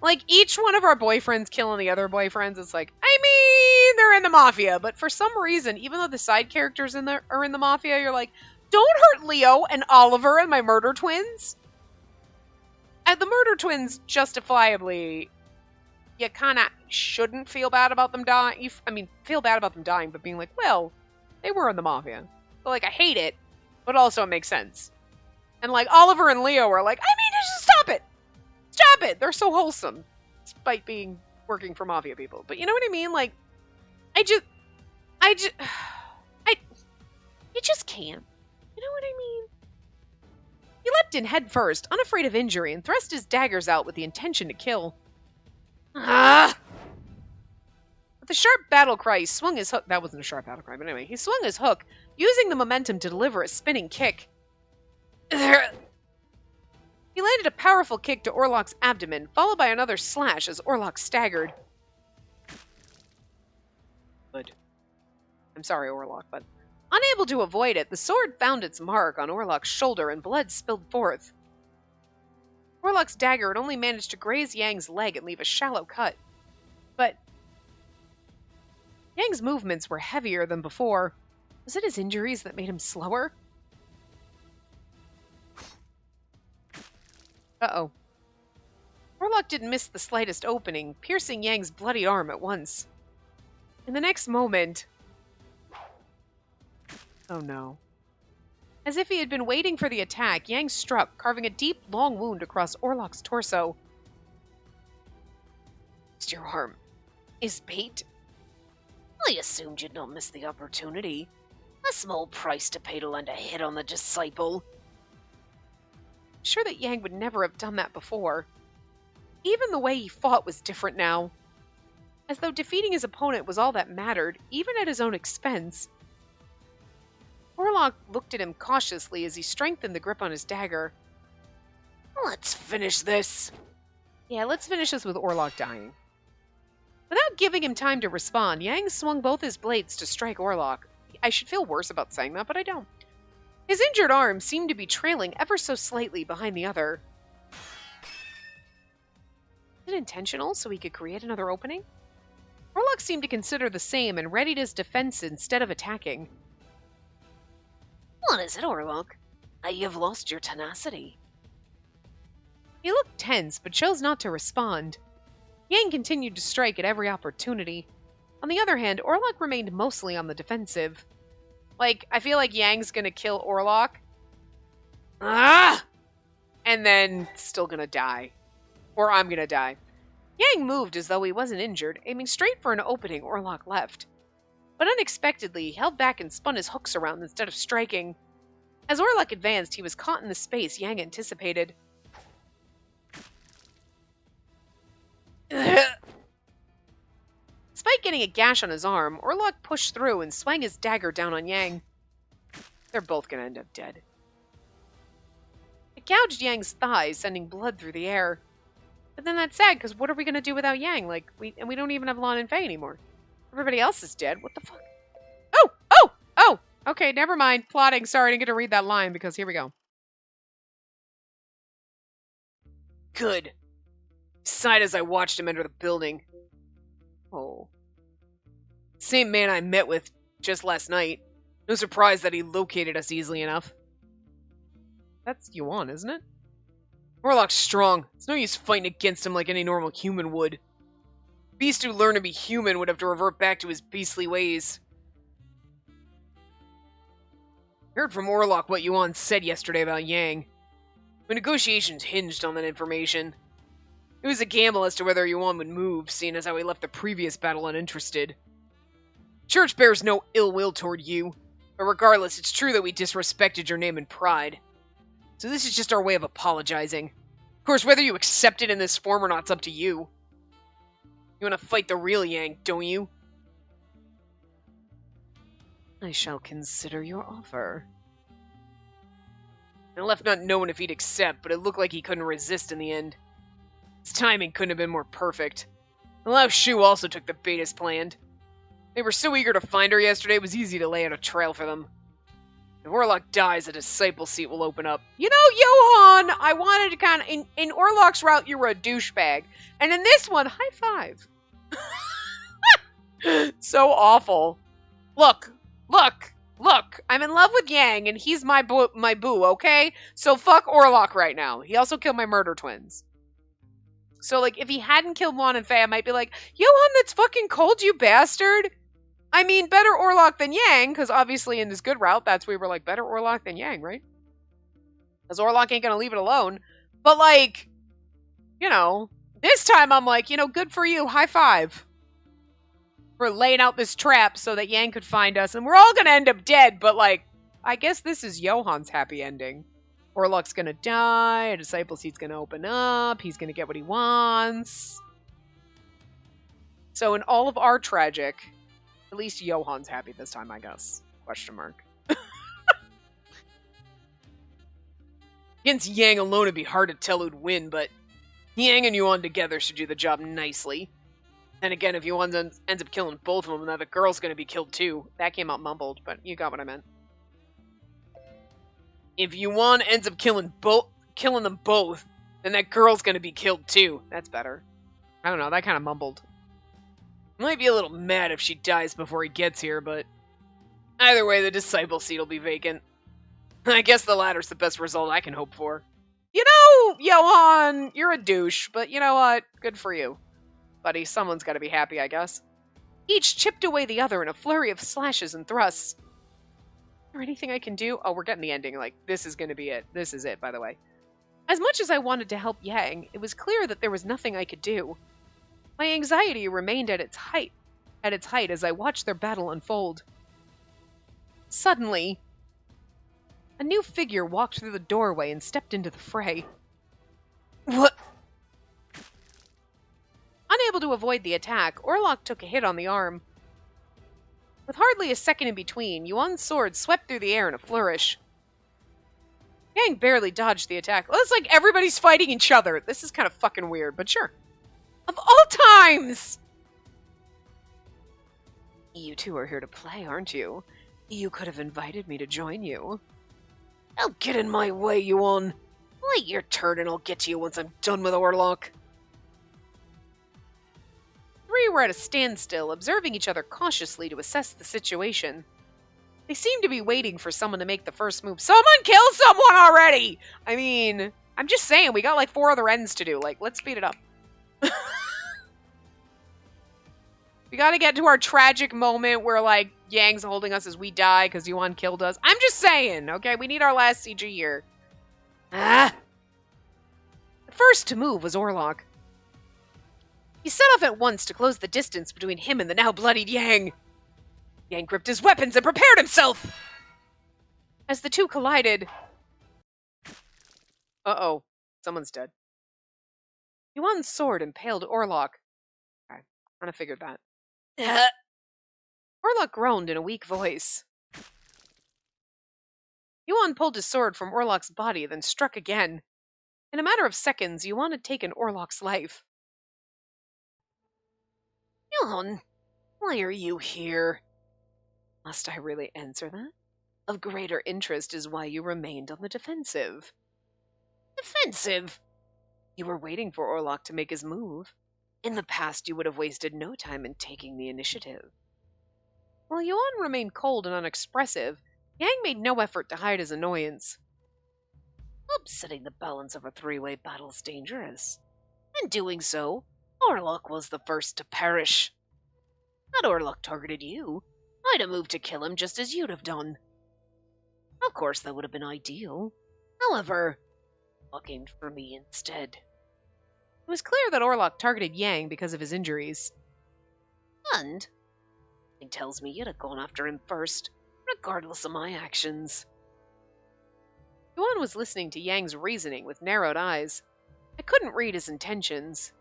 Like, each one of our boyfriends killing the other boyfriends, it's like, I mean, they're in the Mafia. But for some reason, even though the side characters are in the Mafia, you're like, don't hurt Leo and Oliver and my murder twins. And the murder twins, justifiably, you kind of shouldn't feel bad about them dying. I mean, feel bad about them dying, but being like, well, they were in the Mafia. But, like, I hate it, but also it makes sense. And, like, Oliver and Leo are like, I mean, just stop it! Stop it! They're so wholesome, despite working for Mafia people. But you know what I mean? Like, you just can't. You know what I mean? He leapt in head first, unafraid of injury, and thrust his daggers out with the intention to kill. Ah! With a sharp battle cry, he swung his hook. That wasn't a sharp battle cry, but anyway, he swung his hook, using the momentum to deliver a spinning kick. He landed a powerful kick to Orlok's abdomen, followed by another slash as Orlok staggered. Good. I'm sorry, Orlok, but unable to avoid it, the sword found its mark on Orlok's shoulder and blood spilled forth. Orlok's dagger had only managed to graze Yang's leg and leave a shallow cut. But Yang's movements were heavier than before. Was it his injuries that made him slower? Uh-oh. Orlok didn't miss the slightest opening, piercing Yang's bloody arm at once. In the next moment... Oh no. As if he had been waiting for the attack, Yang struck, carving a deep, long wound across Orlok's torso. Your arm is bait? I assumed you'd not miss the opportunity. A small price to pay to land a hit on the disciple. Sure that Yang would never have done that before. Even the way he fought was different now. As though defeating his opponent was all that mattered, even at his own expense. Orlok looked at him cautiously as he strengthened the grip on his dagger. Let's finish this. Yeah, let's finish this with Orlok dying. Without giving him time to respond, Yang swung both his blades to strike Orlok. I should feel worse about saying that, but I don't. His injured arm seemed to be trailing ever so slightly behind the other. Was it intentional, so he could create another opening? Orlok seemed to consider the same and readied his defense instead of attacking. What is it, Orlok? You've lost your tenacity. He looked tense, but chose not to respond. Yang continued to strike at every opportunity. On the other hand, Orlok remained mostly on the defensive. Like, I feel like Yang's gonna kill Orlok. And then still gonna die. Or I'm gonna die. Yang moved as though he wasn't injured, aiming straight for an opening Orlok left. But unexpectedly, he held back and spun his hooks around instead of striking. As Orlok advanced, he was caught in the space Yang anticipated. Despite getting a gash on his arm, Orlok pushed through and swung his dagger down on Yang. They're both gonna end up dead. It gouged Yang's thighs, sending blood through the air. But then that's sad, because what are we gonna do without Yang? Like, we don't even have Lon and Fei anymore. Everybody else is dead. What the fuck? Oh! Okay, never mind. Plotting. Sorry, I didn't get to read that line, because here we go. Good. Sighed as I watched him enter the building. Oh. Same man I met with just last night. No surprise that he located us easily enough. That's Yuan, isn't it? Orlok's strong. It's no use fighting against him like any normal human would. Beast who learned to be human would have to revert back to his beastly ways. I heard from Orlok what Yuan said yesterday about Yang. The negotiations hinged on that information. It was a gamble as to whether Yuan would move, seeing as how he left the previous battle uninterested. Church bears no ill will toward you, but regardless, it's true that we disrespected your name and pride. So this is just our way of apologizing. Of course, whether you accept it in this form or not, it's up to you. You want to fight the real Yang, don't you? I shall consider your offer. I left not knowing if he'd accept, but it looked like he couldn't resist in the end. His timing couldn't have been more perfect. The Lao Shu also took the bait as planned. They were so eager to find her yesterday, it was easy to lay out a trail for them. If Orlok dies, a disciple seat will open up. You know, Johan, I wanted to kind of... In Orlok's route, you were a douchebag. And in this one, high five. So awful. Look. I'm in love with Yang, and he's my boo, okay? So fuck Orlok right now. He also killed my murder twins. So, like, if he hadn't killed Juan and Faye, I might be like, Johan, that's fucking cold, you bastard. I mean, better Orlok than Yang, because obviously in this good route, that's where we were like, better Orlok than Yang, right? Because Orlok ain't gonna leave it alone. But, like, you know, this time I'm like, you know, good for you, high five. For laying out this trap so that Yang could find us, and we're all gonna end up dead, but, like, I guess this is Johan's happy ending. Orlok's gonna die, a disciple seat's gonna open up, he's gonna get what he wants. So in all of our tragic, at least Johan's happy this time, I guess. Question mark. Against Yang alone it'd be hard to tell who'd win, but Yang and Yuan together should do the job nicely. And again, if Yuan ends up killing both of them, then the girl's gonna be killed too. That came out mumbled, but you got what I meant. If Yuan ends up killing them both, then that girl's gonna be killed too. That's better. I don't know, that kind of mumbled. I might be a little mad if she dies before he gets here, but either way, the disciple seat will be vacant. I guess the latter's the best result I can hope for. You know, Johan, you're a douche, but you know what? Good for you. Buddy, someone's gotta be happy, I guess. Each chipped away the other in a flurry of slashes and thrusts. Is there anything I can do? Oh, we're getting the ending. Like, this is gonna be it. This is it, by the way. As much as I wanted to help Yang, it was clear that there was nothing I could do. My anxiety remained at its height as I watched their battle unfold. Suddenly, a new figure walked through the doorway and stepped into the fray. What? Unable to avoid the attack, Orlok took a hit on the arm. With hardly a second in between, Yuan's sword swept through the air in a flourish. Yang barely dodged the attack. Well, it's like everybody's fighting each other. This is kind of fucking weird, but sure. Of all times! You two are here to play, aren't you? You could have invited me to join you. Don't get in my way, Yuan. Wait your turn and I'll get to you once I'm done with Orlok. Three were at a standstill, observing each other cautiously to assess the situation. They seemed to be waiting for someone to make the first move. Someone kill someone already! I mean, I'm just saying, we got like 4 other ends to do. Like, let's speed it up. We gotta get to our tragic moment where, like, Yang's holding us as we die because Yuan killed us. I'm just saying, okay? We need our last CG here. Ah! The first to move was Orlok. He set off at once to close the distance between him and the now bloodied Yang. Yang gripped his weapons and prepared himself! As the two collided... Uh-oh. Someone's dead. Yuan's sword impaled Orlok. Okay, kind of figured that. Orlok groaned in a weak voice. Yuan pulled his sword from Orlok's body, then struck again. In a matter of seconds, Yuan had taken Orlok's life. Yuan, why are you here? Must I really answer that? Of greater interest is why you remained on the defensive. Defensive? You were waiting for Orlok to make his move. In the past, you would have wasted no time in taking the initiative. While Yuan remained cold and unexpressive, Yang made no effort to hide his annoyance. Upsetting the balance of a three-way battle's dangerous. In doing so, Orlok was the first to perish. Had Orlok targeted you, I'd have moved to kill him just as you'd have done. Of course, that would have been ideal. However, Orlok aimed for me instead. It was clear that Orlok targeted Yang because of his injuries. And it tells me you'd have gone after him first, regardless of my actions. Yuan was listening to Yang's reasoning with narrowed eyes. I couldn't read his intentions.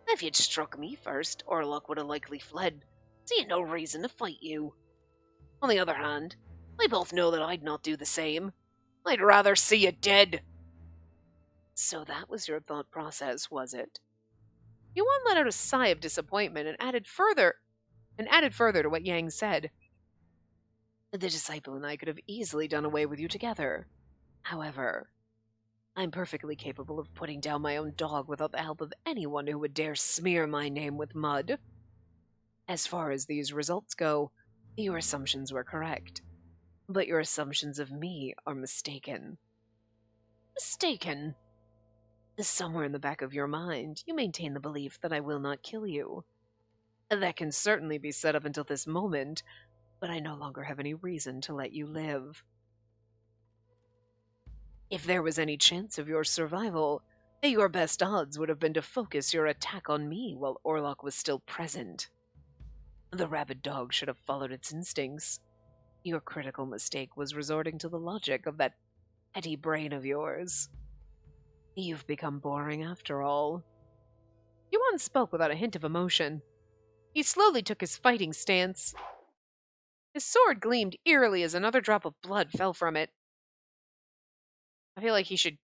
If you'd struck me first, Orlok would have likely fled, so you had no reason to fight you. On the other hand, we both know that I'd not do the same. I'd rather see you dead. So that was your thought process, was it? Yuan let out a sigh of disappointment and added further to what Yang said. The disciple and I could have easily done away with you together. However, I'm perfectly capable of putting down my own dog without the help of anyone who would dare smear my name with mud. As far as these results go, your assumptions were correct. But your assumptions of me are mistaken. Mistaken? Somewhere in the back of your mind, you maintain the belief that I will not kill you. That can certainly be said up until this moment, but I no longer have any reason to let you live. If there was any chance of your survival, your best odds would have been to focus your attack on me while Orlok was still present. The rabid dog should have followed its instincts. Your critical mistake was resorting to the logic of that petty brain of yours. You've become boring after all. Yuan spoke without a hint of emotion. He slowly took his fighting stance. His sword gleamed eerily as another drop of blood fell from it. I feel like he should...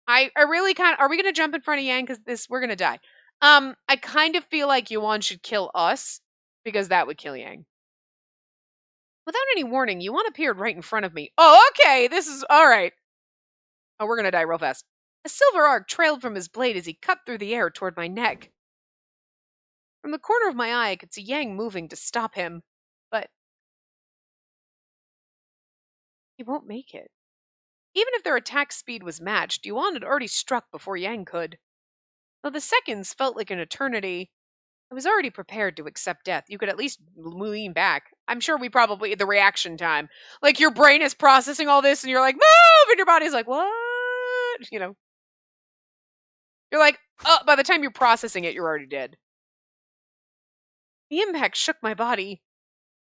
I really kind of... Are we going to jump in front of Yang? Because we're going to die. I kind of feel like Yuan should kill us, because that would kill Yang. Without any warning, Yuan appeared right in front of me. Oh, okay, this is... Alright. Oh, we're going to die real fast. A silver arc trailed from his blade as he cut through the air toward my neck. From the corner of my eye, I could see Yang moving to stop him, but he won't make it. Even if their attack speed was matched, Yuan had already struck before Yang could. Though the seconds felt like an eternity, I was already prepared to accept death. You could at least lean back. I'm sure we probably, the reaction time. Like, your brain is processing all this, and you're like, move! And your body's like, what? You know. You're like, oh, by the time you're processing it, you're already dead. The impact shook my body,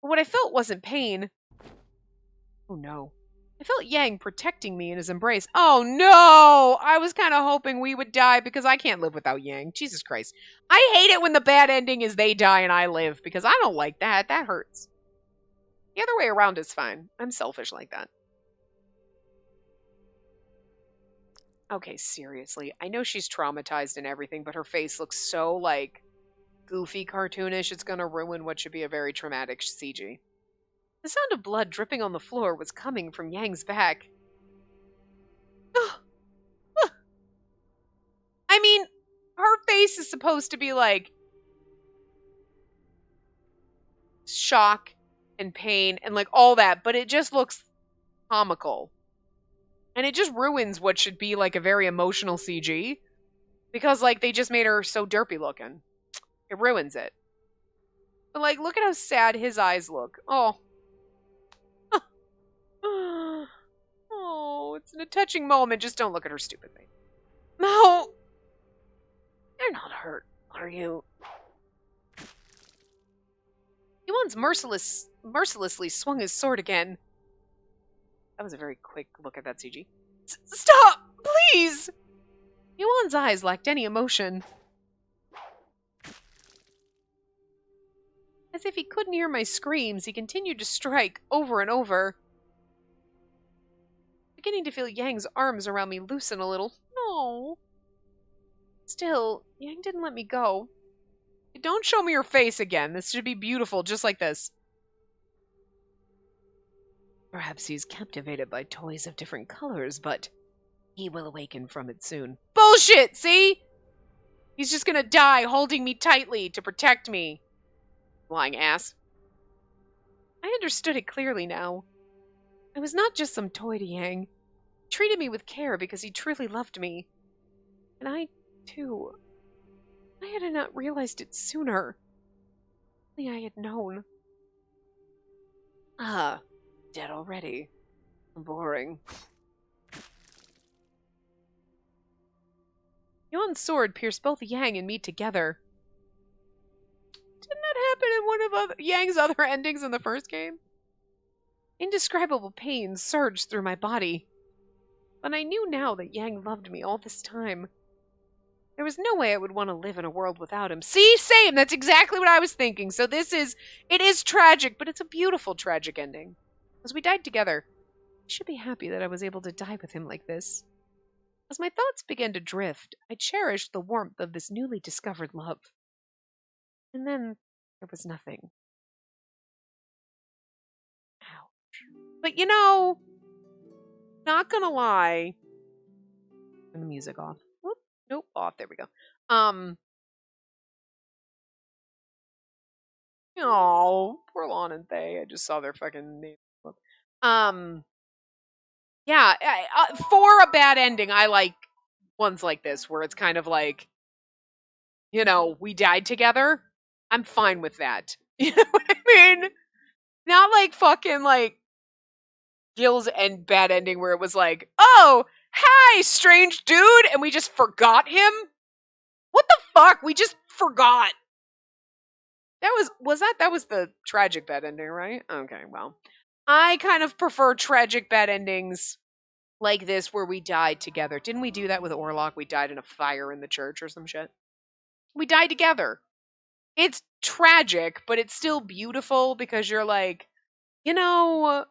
but what I felt wasn't pain. Oh no. I felt Yang protecting me in his embrace. Oh no! I was kind of hoping we would die because I can't live without Yang. Jesus Christ. I hate it when the bad ending is they die and I live because I don't like that. That hurts. The other way around is fine. I'm selfish like that. Okay, seriously. I know she's traumatized and everything, but her face looks so, like, goofy cartoonish. It's gonna ruin what should be a very traumatic CG. The sound of blood dripping on the floor was coming from Yang's back. I mean, her face is supposed to be like shock and pain and like all that, but it just looks comical. And it just ruins what should be like a very emotional CG. Because like they just made her so derpy looking. It ruins it. But like, look at how sad his eyes look. Oh. Oh, it's a touching moment. Just don't look at her stupid face. No! You're not hurt, are you? Yuan's mercilessly swung his sword again. That was a very quick look at that CG. Stop! Please! Yuan's eyes lacked any emotion. As if he couldn't hear my screams, he continued to strike over and over. Beginning to feel Yang's arms around me loosen a little. No. Still, Yang didn't let me go. Don't show me your face again. This should be beautiful, just like this. Perhaps he's captivated by toys of different colors, but he will awaken from it soon. Bullshit, see? He's just gonna die holding me tightly to protect me. Lying ass. I understood it clearly now. I was not just some toy to Yang. He treated me with care because he truly loved me. And I, too. I had not realized it sooner. Only I had known. Ah, dead already. Boring. Yuan's sword pierced both Yang and me together. Didn't that happen in one of Yang's other endings in the first game? Indescribable pain surged through my body. But I knew now that Yang loved me all this time. There was no way I would want to live in a world without him. See? Same! That's exactly what I was thinking. So it is tragic, but it's a beautiful tragic ending. As we died together, I should be happy that I was able to die with him like this. As my thoughts began to drift, I cherished the warmth of this newly discovered love. And then there was nothing. Ouch. But not gonna lie. Turn the music off. Whoop. Nope, off. There we go. Oh, poor Lon and Thay. I just saw their fucking name. Yeah, for a bad ending, I like ones like this where it's kind of like, we died together. I'm fine with that. You know what I mean? Not like fucking like Gil's end bad ending where it was like, oh, hi, strange dude, and we just forgot him. What the fuck? We just forgot. That was the tragic bad ending, right? Okay, well. I kind of prefer tragic bad endings like this where we died together. Didn't we do that with Orlok? We died in a fire in the church or some shit. We died together. It's tragic, but it's still beautiful because you're like, I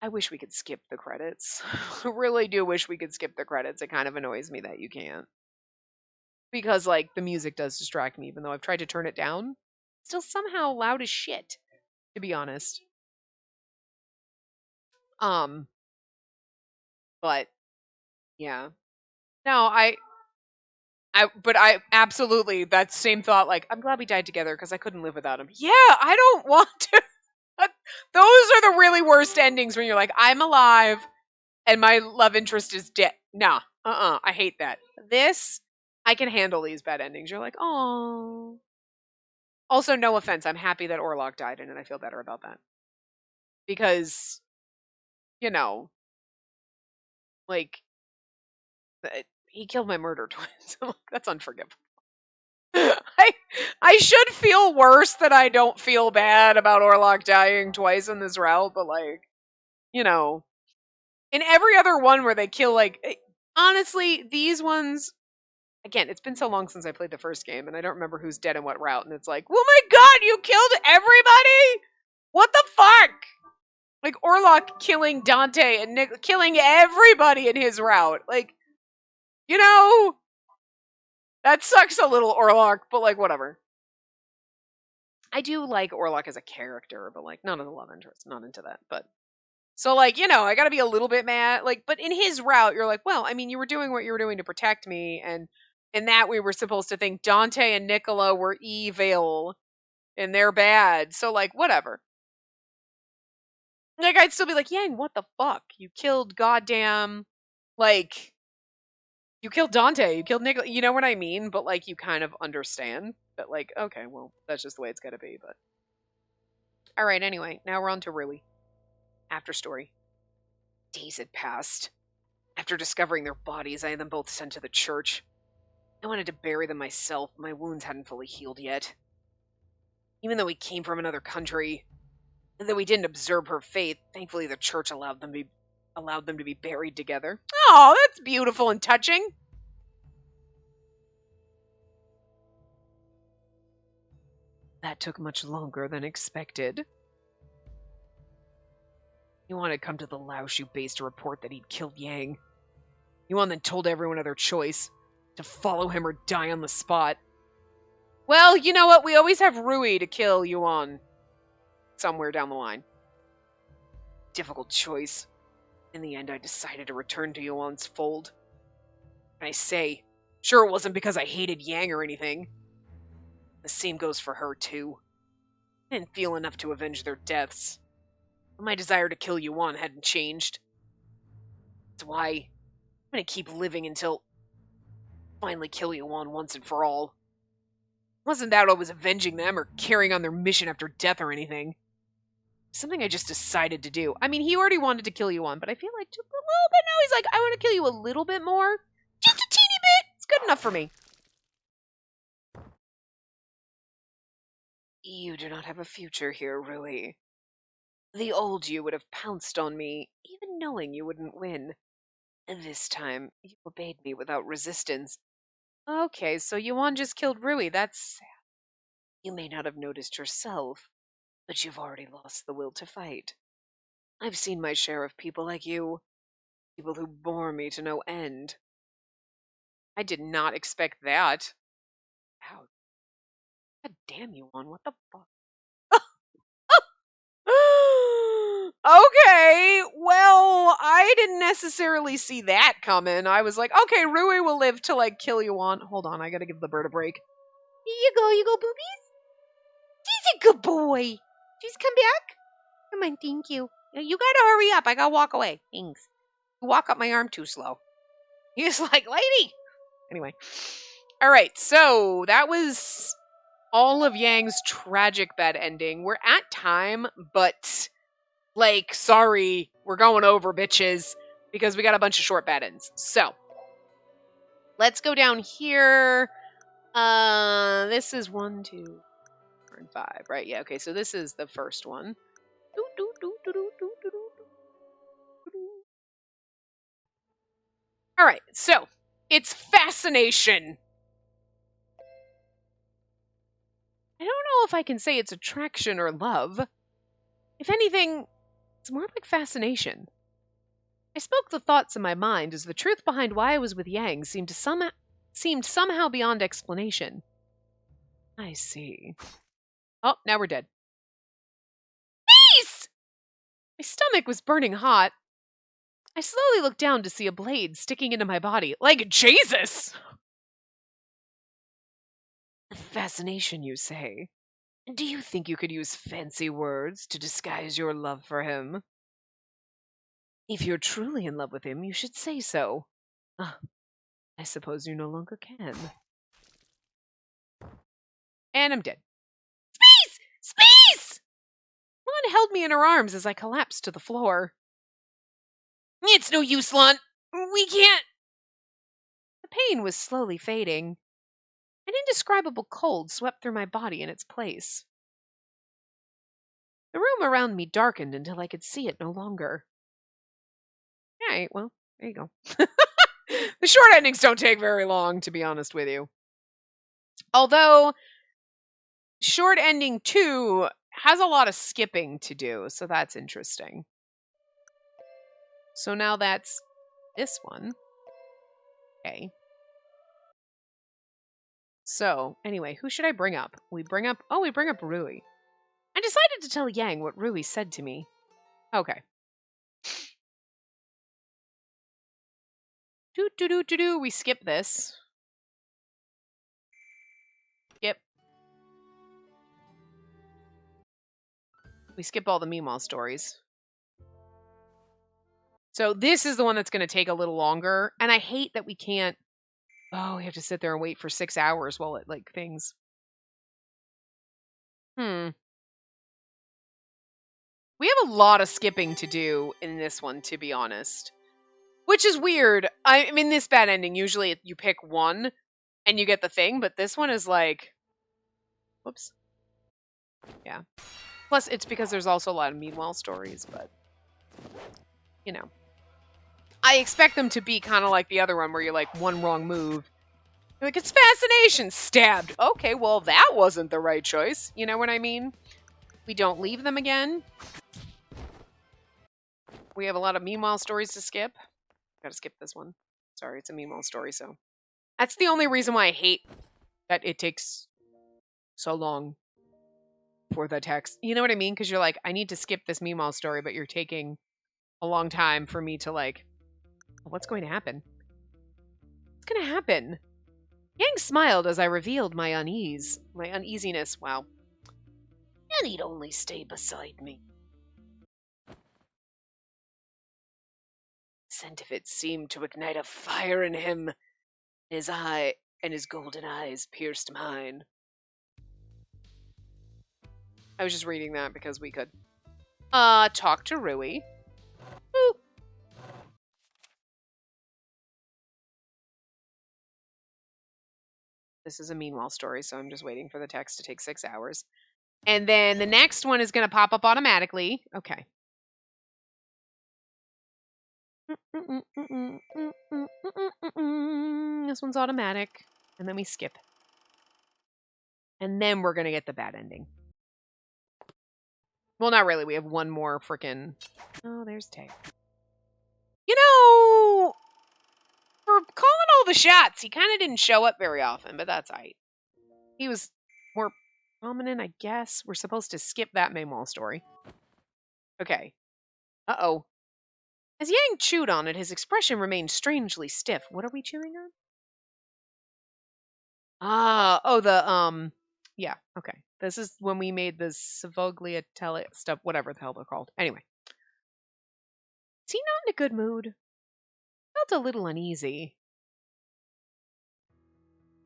wish we could skip the credits. I really do wish we could skip the credits. It kind of annoys me that you can't. Because, like, the music does distract me, even though I've tried to turn it down. It's still somehow loud as shit, to be honest. But, yeah. No, but I absolutely, that same thought, like, I'm glad we died together because I couldn't live without him. Yeah, I don't want to. Those are the really worst endings when you're like, I'm alive and my love interest is dead. Nah, I hate that. This, I can handle these bad endings. You're like, oh. Also, no offense, I'm happy that Orlok died in it. I feel better about that. Because, like, he killed my murder twins. That's unforgivable. I should feel worse that I don't feel bad about Orlok dying twice in this route, but like, in every other one where they kill, like, honestly, these ones, again, it's been so long since I played the first game, and I don't remember who's dead in what route, and it's like, oh my god, you killed everybody? What the fuck? Like, Orlok killing Dante and Nick, killing everybody in his route. Like, that sucks a little, Orlok, but like, whatever. I do like Orlok as a character, but like, none of the love interest, not into that. But so, like, I gotta be a little bit mad. Like, but in his route, you're like, well, I mean, you were doing what you were doing to protect me, and in that we were supposed to think Dante and Nicola were evil and they're bad. So, like, whatever. Like, I'd still be like, Yang, what the fuck? You killed goddamn, like, you killed Dante, you killed Nicola. You know what I mean? But like, you kind of understand that, like, okay, well, that's just the way it's gotta be. But all right, anyway, now we're on to Rui. After story. Days had passed. After discovering their bodies, I had them both sent to the church. I wanted to bury them myself, but my wounds hadn't fully healed yet. Even though we came from another country, and though we didn't observe her faith, thankfully the church allowed them to be buried together. Oh, that's beautiful and touching. That took much longer than expected. Yuan had come to the Laoshu base to report that he'd killed Yang. Yuan then told everyone of their choice, to follow him or die on the spot. Well, you know what? We always have Rui to kill Yuan somewhere down the line. Difficult choice. In the end, I decided to return to Yuan's fold. And I say, sure, it wasn't because I hated Yang or anything. The same goes for her, too. I didn't feel enough to avenge their deaths. But my desire to kill Yuan hadn't changed. That's why I'm gonna keep living until I finally kill Yuan once and for all. It wasn't that I was avenging them or carrying on their mission after death or anything. Something I just decided to do. I mean, he already wanted to kill Yuan, but I feel like just a little bit now he's like, I want to kill you a little bit more. Just a teeny bit. It's good enough for me. You do not have a future here, Rui. The old you would have pounced on me, even knowing you wouldn't win. And this time, you obeyed me without resistance. Okay, so Yuan just killed Rui. That's sad. You may not have noticed yourself, but you've already lost the will to fight. I've seen my share of people like you. People who bore me to no end. I did not expect that. Ouch. God damn you, Juan. What the fuck? Okay, well, I didn't necessarily see that coming. I was like, okay, Rui will live to, like, kill you on. Hold on, I gotta give the bird a break. Here you go, boobies. He's a good boy. Just come back. Come on, thank you. You gotta hurry up. I gotta walk away. Thanks. You walk up my arm too slow. He's like, lady. Anyway. Alright, so that was all of Yang's tragic bad ending. We're at time, but, like, sorry, we're going over, bitches, because we got a bunch of short bad ends. So, let's go down here. This is 1, 2, 4, and 5, right? Yeah, okay, so this is the first one. Alright, so, it's fascination. I don't know if I can say it's attraction or love. If anything, it's more like fascination. I spoke the thoughts in my mind as the truth behind why I was with Yang seemed somehow beyond explanation. I see. Oh, now we're dead. Peace! My stomach was burning hot. I slowly looked down to see a blade sticking into my body. Like Jesus! Fascination, you say? Do you think you could use fancy words to disguise your love for him? If you're truly in love with him, you should say so. Ah, I suppose you no longer can. And I'm dead. Space! Space! Lon held me in her arms as I collapsed to the floor. It's no use, Lon. We can't. The pain was slowly fading. An indescribable cold swept through my body in its place. The room around me darkened until I could see it no longer. Alright, well, there you go. The short endings don't take very long, to be honest with you. Although, short ending 2 has a lot of skipping to do, so that's interesting. So now that's this one. Okay. So, anyway, who should I bring up? We bring up Rui. I decided to tell Yang what Rui said to me. Okay. We skip this. Skip. We skip all the Meemaw stories. So this is the one that's going to take a little longer. And I hate that we can't... Oh, we have to sit there and wait for 6 hours while it, like, things. We have a lot of skipping to do in this one, to be honest. Which is weird. I mean, this bad ending, usually you pick one and you get the thing, but this one is like... Whoops. Yeah. Plus, it's because there's also a lot of Meanwhile stories, but... You know. I expect them to be kind of like the other one, where you're like, one wrong move. You're like, it's fascination! Stabbed! Okay, well, that wasn't the right choice. You know what I mean? We don't leave them again. We have a lot of Meanwhile stories to skip. Gotta skip this one. Sorry, it's a Meanwhile story, so... That's the only reason why I hate that it takes so long for the text. You know what I mean? Because you're like, I need to skip this Meanwhile story, but you're taking a long time for me to, like... What's going to happen? What's going to happen? Yang smiled as I revealed my uneasiness. Wow. and he'd only stay beside me. The scent of it seemed to ignite a fire in him. His eye and his golden eyes pierced mine. I was just reading that because we could. Talk to Rui. Boop. This is a meanwhile story, so I'm just waiting for the text to take 6 hours. And then the next one is going to pop up automatically. Okay. This one's automatic. And then we skip. And then we're going to get the bad ending. Well, not really. We have one more freaking... Oh, there's Tay. You know, for calling all the shots, he kind of didn't show up very often, but that's aight. He was more prominent, I guess. We're supposed to skip that meanwhile story. Okay. Uh-oh. As Yang chewed on it, his expression remained strangely stiff. What are we chewing on? Yeah, okay. This is when we made the Savogliatelle stuff, whatever the hell they're called. Anyway. Is he not in a good mood? Felt a little uneasy.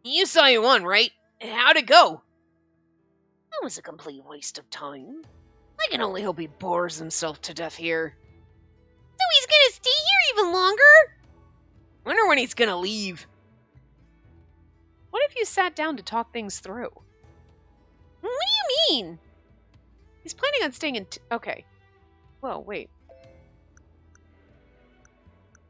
You saw you won, right? How'd it go? That was a complete waste of time. I can only hope he bores himself to death here. So he's gonna stay here even longer? Wonder when he's gonna leave. What if you sat down to talk things through? What do you mean? He's planning on staying in... Okay. Whoa, wait.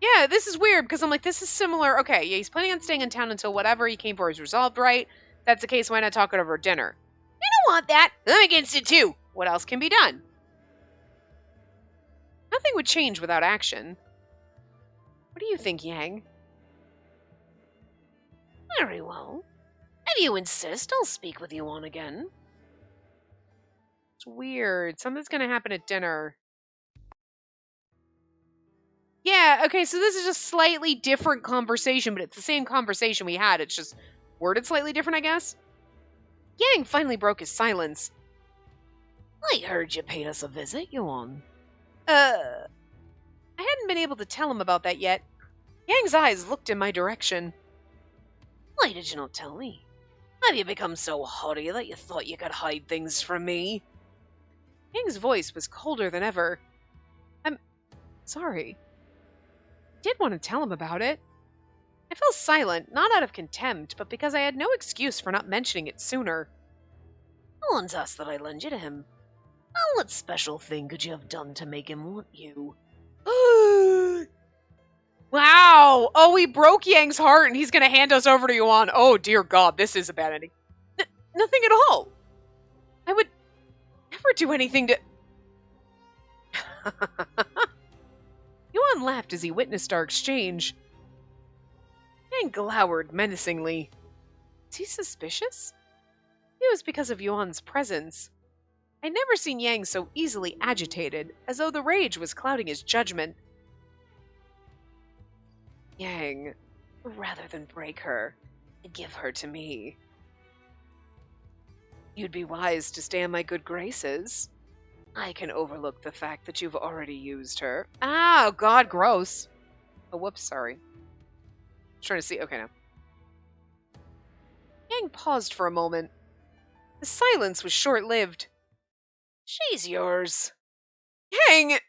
Yeah, this is weird, because I'm like, this is similar. Okay, yeah, he's planning on staying in town until whatever he came for is resolved, right? If that's the case, why not talk it over dinner? I don't want that. I'm against it, too. What else can be done? Nothing would change without action. What do you think, Yang? Very well. If you insist, I'll speak with you on again. It's weird. Something's going to happen at dinner. Yeah, okay, so this is just slightly different conversation, but it's the same conversation we had. It's just worded slightly different, I guess. Yang finally broke his silence. I heard you paid us a visit, Yuan. I hadn't been able to tell him about that yet. Yang's eyes looked in my direction. Why did you not tell me? Have you become so haughty that you thought you could hide things from me? Yang's voice was colder than ever. I'm sorry. I did want to tell him about it. I fell silent, not out of contempt, but because I had no excuse for not mentioning it sooner. No one's asked that I lend you to him. Well, what special thing could you have done to make him want you? Wow! Oh, we broke Yang's heart and he's gonna hand us over to Yuan. Oh, dear God, this is a bad ending. Nothing at all. I would never do anything to... Yuan laughed as he witnessed our exchange. Yang glowered menacingly. Is he suspicious? It was because of Yuan's presence. I'd never seen Yang so easily agitated, as though the rage was clouding his judgment. Yang, rather than break her, give her to me. You'd be wise to stay in my good graces. I can overlook the fact that you've already used her. Oh, God, gross. Oh, whoops, sorry. I was trying to see. Okay, now. Yang paused for a moment. The silence was short-lived. She's yours. Yang!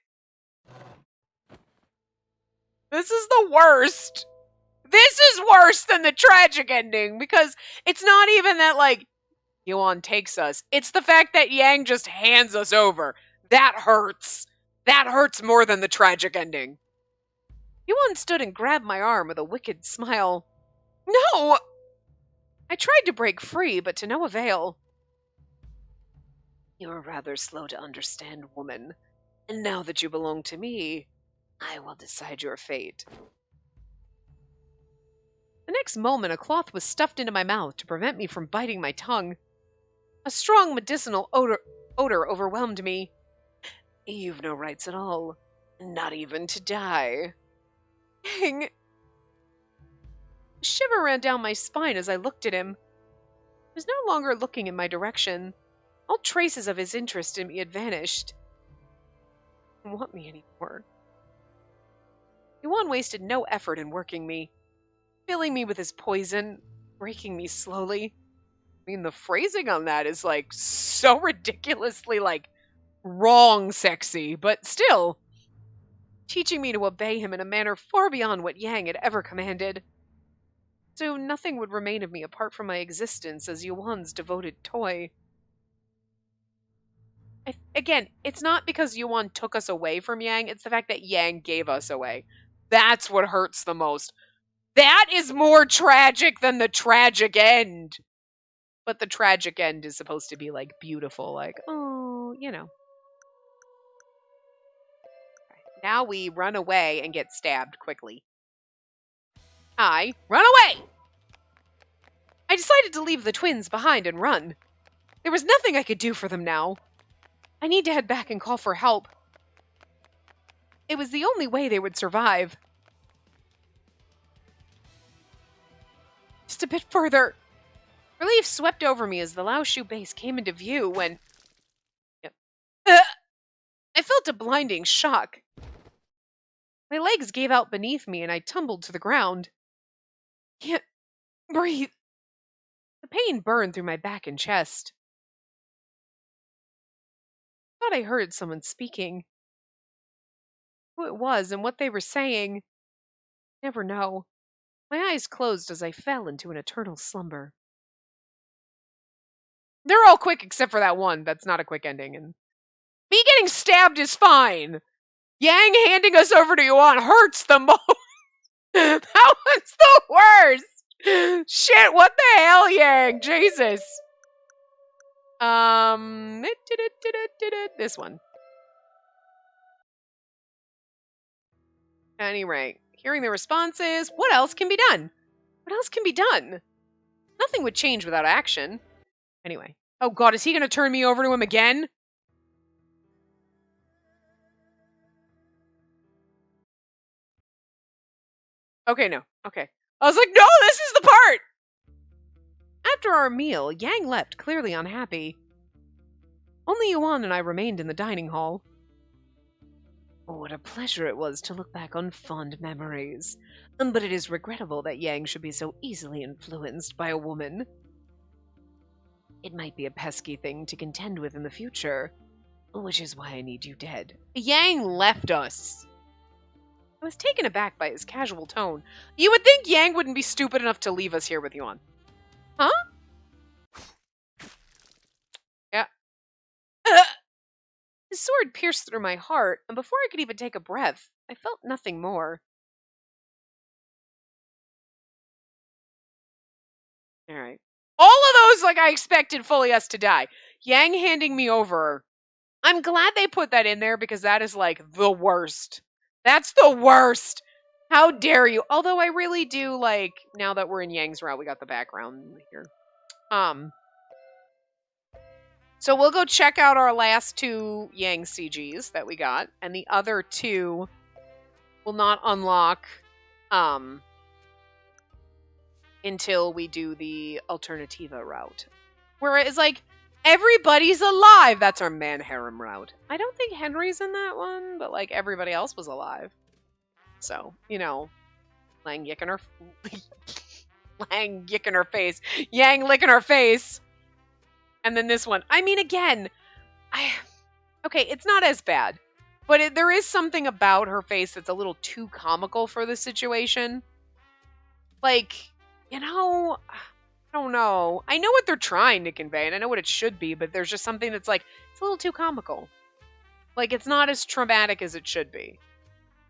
This is the worst. This is worse than the tragic ending, because it's not even that, like, Yuan takes us. It's the fact that Yang just hands us over. That hurts. That hurts more than the tragic ending. Yuan stood and grabbed my arm with a wicked smile. No! I tried to break free, but to no avail. You're rather slow to understand, woman. And now that you belong to me, I will decide your fate. The next moment, a cloth was stuffed into my mouth to prevent me from biting my tongue. A strong medicinal odor overwhelmed me. You've no rights at all. Not even to die. Dang. A shiver ran down my spine as I looked at him. He was no longer looking in my direction. All traces of his interest in me had vanished. He didn't want me anymore. Yuan wasted no effort in working me, filling me with his poison, breaking me slowly. I mean, the phrasing on that is, like, so ridiculously, like, wrong sexy, but still, teaching me to obey him in a manner far beyond what Yang had ever commanded. Soon nothing would remain of me apart from my existence as Yuan's devoted toy. Again, it's not because Yuan took us away from Yang, it's the fact that Yang gave us away. That's what hurts the most. That is more tragic than the tragic end. But the tragic end is supposed to be, like, beautiful, like, oh, you know. Now we run away and get stabbed quickly. Run away! I decided to leave the twins behind and run. There was nothing I could do for them now. I need to head back and call for help. It was the only way they would survive. Just a bit further. Relief swept over me as the Laoshu base came into view when... I felt a blinding shock. My legs gave out beneath me and I tumbled to the ground. Can't breathe. The pain burned through my back and chest. I thought I heard someone speaking. Who it was and what they were saying, never know. My eyes closed as I fell into an eternal slumber. They're all quick except for that one. That's not a quick ending. And me getting stabbed is fine. Yang handing us over to Yuan hurts the most. That one's the worst. Shit, what the hell, Yang? Jesus. This one. Anyway, hearing the responses, what else can be done? What else can be done? Nothing would change without action. Anyway. Oh god, is he going to turn me over to him again? Okay, no. Okay. I was like, no, this is the part! After our meal, Yang left, clearly unhappy. Only Yuan and I remained in the dining hall. Oh, what a pleasure it was to look back on fond memories. But it is regrettable that Yang should be so easily influenced by a woman. It might be a pesky thing to contend with in the future, which is why I need you dead. Yang left us. I was taken aback by his casual tone. You would think Yang wouldn't be stupid enough to leave us here with Yuan. Huh? Yeah. His sword pierced through my heart, and before I could even take a breath, I felt nothing more. Alright. All of those, like, I expected fully us to die. Yang handing me over. I'm glad they put that in there because that is, like, the worst. That's the worst! How dare you? Although I really do, like, now that we're in Yang's route, we got the background here. So we'll go check out our last two Yang CGs that we got, and the other two will not unlock, until we do the Alternativa route. Whereas, like, everybody's alive! That's our man harem route. I don't think Henry's in that one, but, like, everybody else was alive. So, you know, Lang yicking her... Lang yicking her face. Yang licking her face! And then this one. I mean, again, okay, it's not as bad. But there is something about her face that's a little too comical for the situation. Like, you know, I don't know. I know what they're trying to convey, and I know what it should be, but there's just something that's like, it's a little too comical. Like, it's not as traumatic as it should be.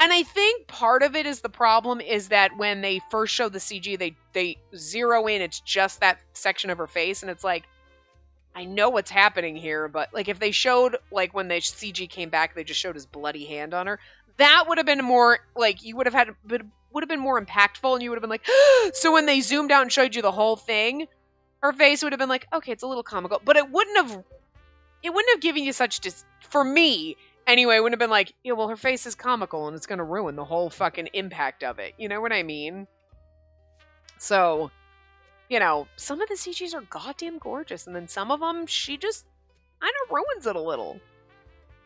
And I think part of it is the problem is that when they first show the CG, they zero in, it's just that section of her face, and it's like, I know what's happening here, but, like, if they showed, like, when the CG came back, they just showed his bloody hand on her, that would have been more, like, you would have had, would have been more impactful, and you would have been like, so when they zoomed out and showed you the whole thing, her face would have been like, okay, it's a little comical, but it wouldn't have given you such, for me, anyway, it wouldn't have been like, yeah, well, her face is comical, and it's gonna ruin the whole fucking impact of it, you know what I mean? So, you know, some of the CGs are goddamn gorgeous, and then some of them, she just kind of ruins it a little.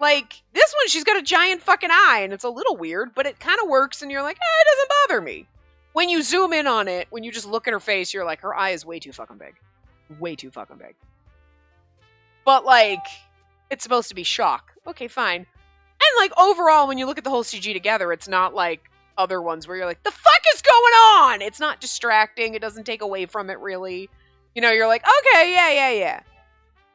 Like, this one, she's got a giant fucking eye, and it's a little weird, but it kind of works, and you're like, it doesn't bother me. When you zoom in on it, when you just look at her face, you're like, her eye is way too fucking big. Way too fucking big. But, like, it's supposed to be shock. Okay, fine. And, like, overall, when you look at the whole CG together, it's not like other ones where you're like, the fuck is going on? It's not distracting. It doesn't take away from it, really. You know, you're like, okay, yeah.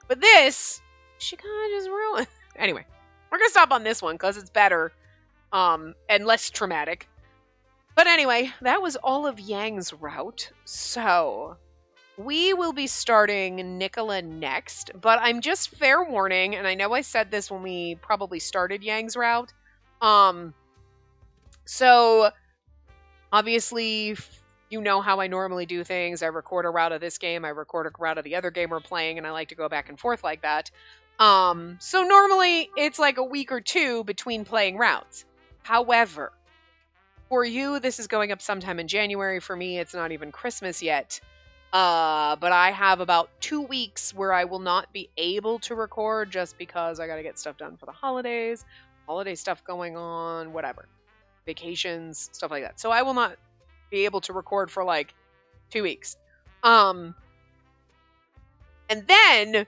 But this, she kind of just ruined. Anyway, we're going to stop on this one because it's better and less traumatic. But anyway, that was all of Yang's route. So, we will be starting Nicola next. But I'm just fair warning, and I know I said this when we probably started Yang's route. So, obviously, you know how I normally do things. I record a route of this game, I record a route of the other game we're playing, and I like to go back and forth like that. So normally, it's like a week or two between playing routes. However, for you, this is going up sometime in January. For me, it's not even Christmas yet. But I have about 2 weeks where I will not be able to record just because I gotta get stuff done for the holidays, holiday stuff going on, whatever. Vacations, stuff like that. So I will not be able to record for like 2 weeks. And then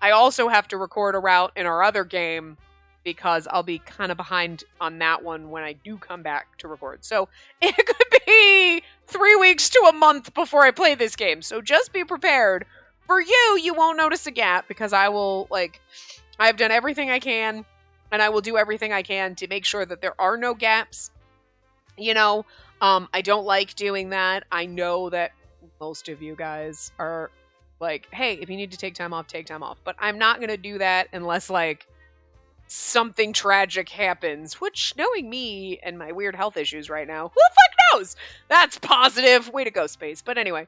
I also have to record a route in our other game because I'll be kind of behind on that one when I do come back to record. So it could be 3 weeks to a month before I play this game. So just be prepared. For you, you won't notice a gap because I will, like, I've done everything I can and I will do everything I can to make sure that there are no gaps. You know, I don't like doing that. I know that most of you guys are like, hey, if you need to take time off, take time off. But I'm not going to do that unless, like, something tragic happens, which, knowing me and my weird health issues right now, who the fuck knows? That's positive. Way to go, Space. But anyway,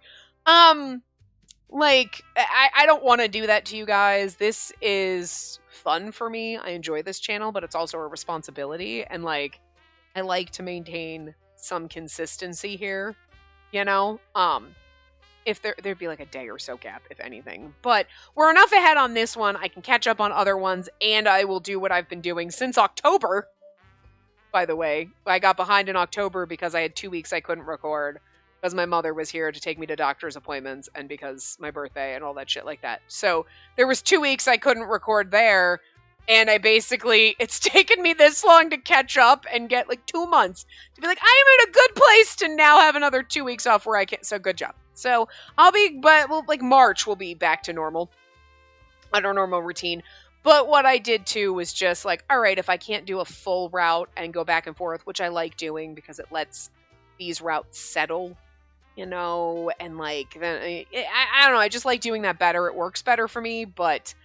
like, I don't want to do that to you guys. This is fun for me. I enjoy this channel, but it's also a responsibility. And, like, I like to maintain some consistency here, you know? If there'd be like a day or so gap, if anything. But we're enough ahead on this one. I can catch up on other ones, and I will do what I've been doing since October. By the way, I got behind in October because I had 2 weeks I couldn't record because my mother was here to take me to doctor's appointments and because my birthday and all that shit like that. So there was 2 weeks I couldn't record there, and I basically, it's taken me this long to catch up and get like 2 months to be like, I am in a good place to now have another 2 weeks off where I can, so good job. So I'll be, but like March will be back to normal, on our normal routine. But what I did too was just like, all right, if I can't do a full route and go back and forth, which I like doing because it lets these routes settle, you know, and like, then I don't know, I just like doing that better. It works better for me. But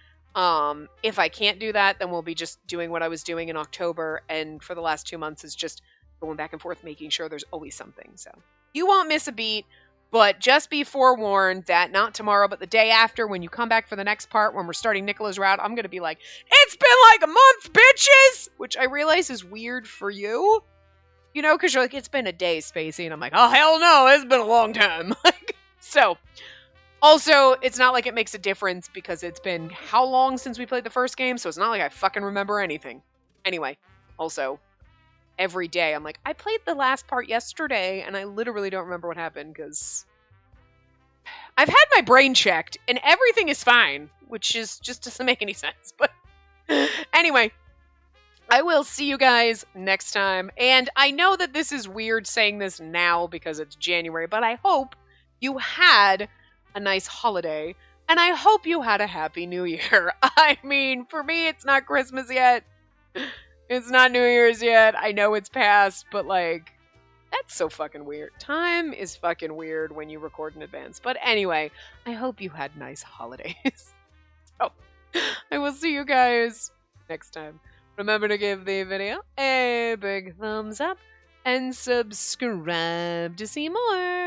if I can't do that, then we'll be just doing what I was doing in October. And for the last 2 months is just going back and forth, making sure there's always something. So you won't miss a beat. But just be forewarned that not tomorrow, but the day after, when you come back for the next part, when we're starting Nicola's route, I'm going to be like, it's been like a month, bitches! Which I realize is weird for you. You know, because you're like, it's been a day, Spacey. And I'm like, oh, hell no, it's been a long time. So, also, it's not like it makes a difference because it's been how long since we played the first game? So it's not like I fucking remember anything. Anyway, also, every day I'm like, I played the last part yesterday and I literally don't remember what happened because I've had my brain checked and everything is fine, which is just doesn't make any sense. But anyway, I will see you guys next time. And I know that this is weird saying this now because it's January, but I hope you had a nice holiday and I hope you had a happy new year. I mean, for me, it's not Christmas yet. It's not New Year's yet. I know it's past, but like, that's so fucking weird. Time is fucking weird when you record in advance. But anyway, I hope you had nice holidays. So, I will see you guys next time. Remember to give the video a big thumbs up and subscribe to see more.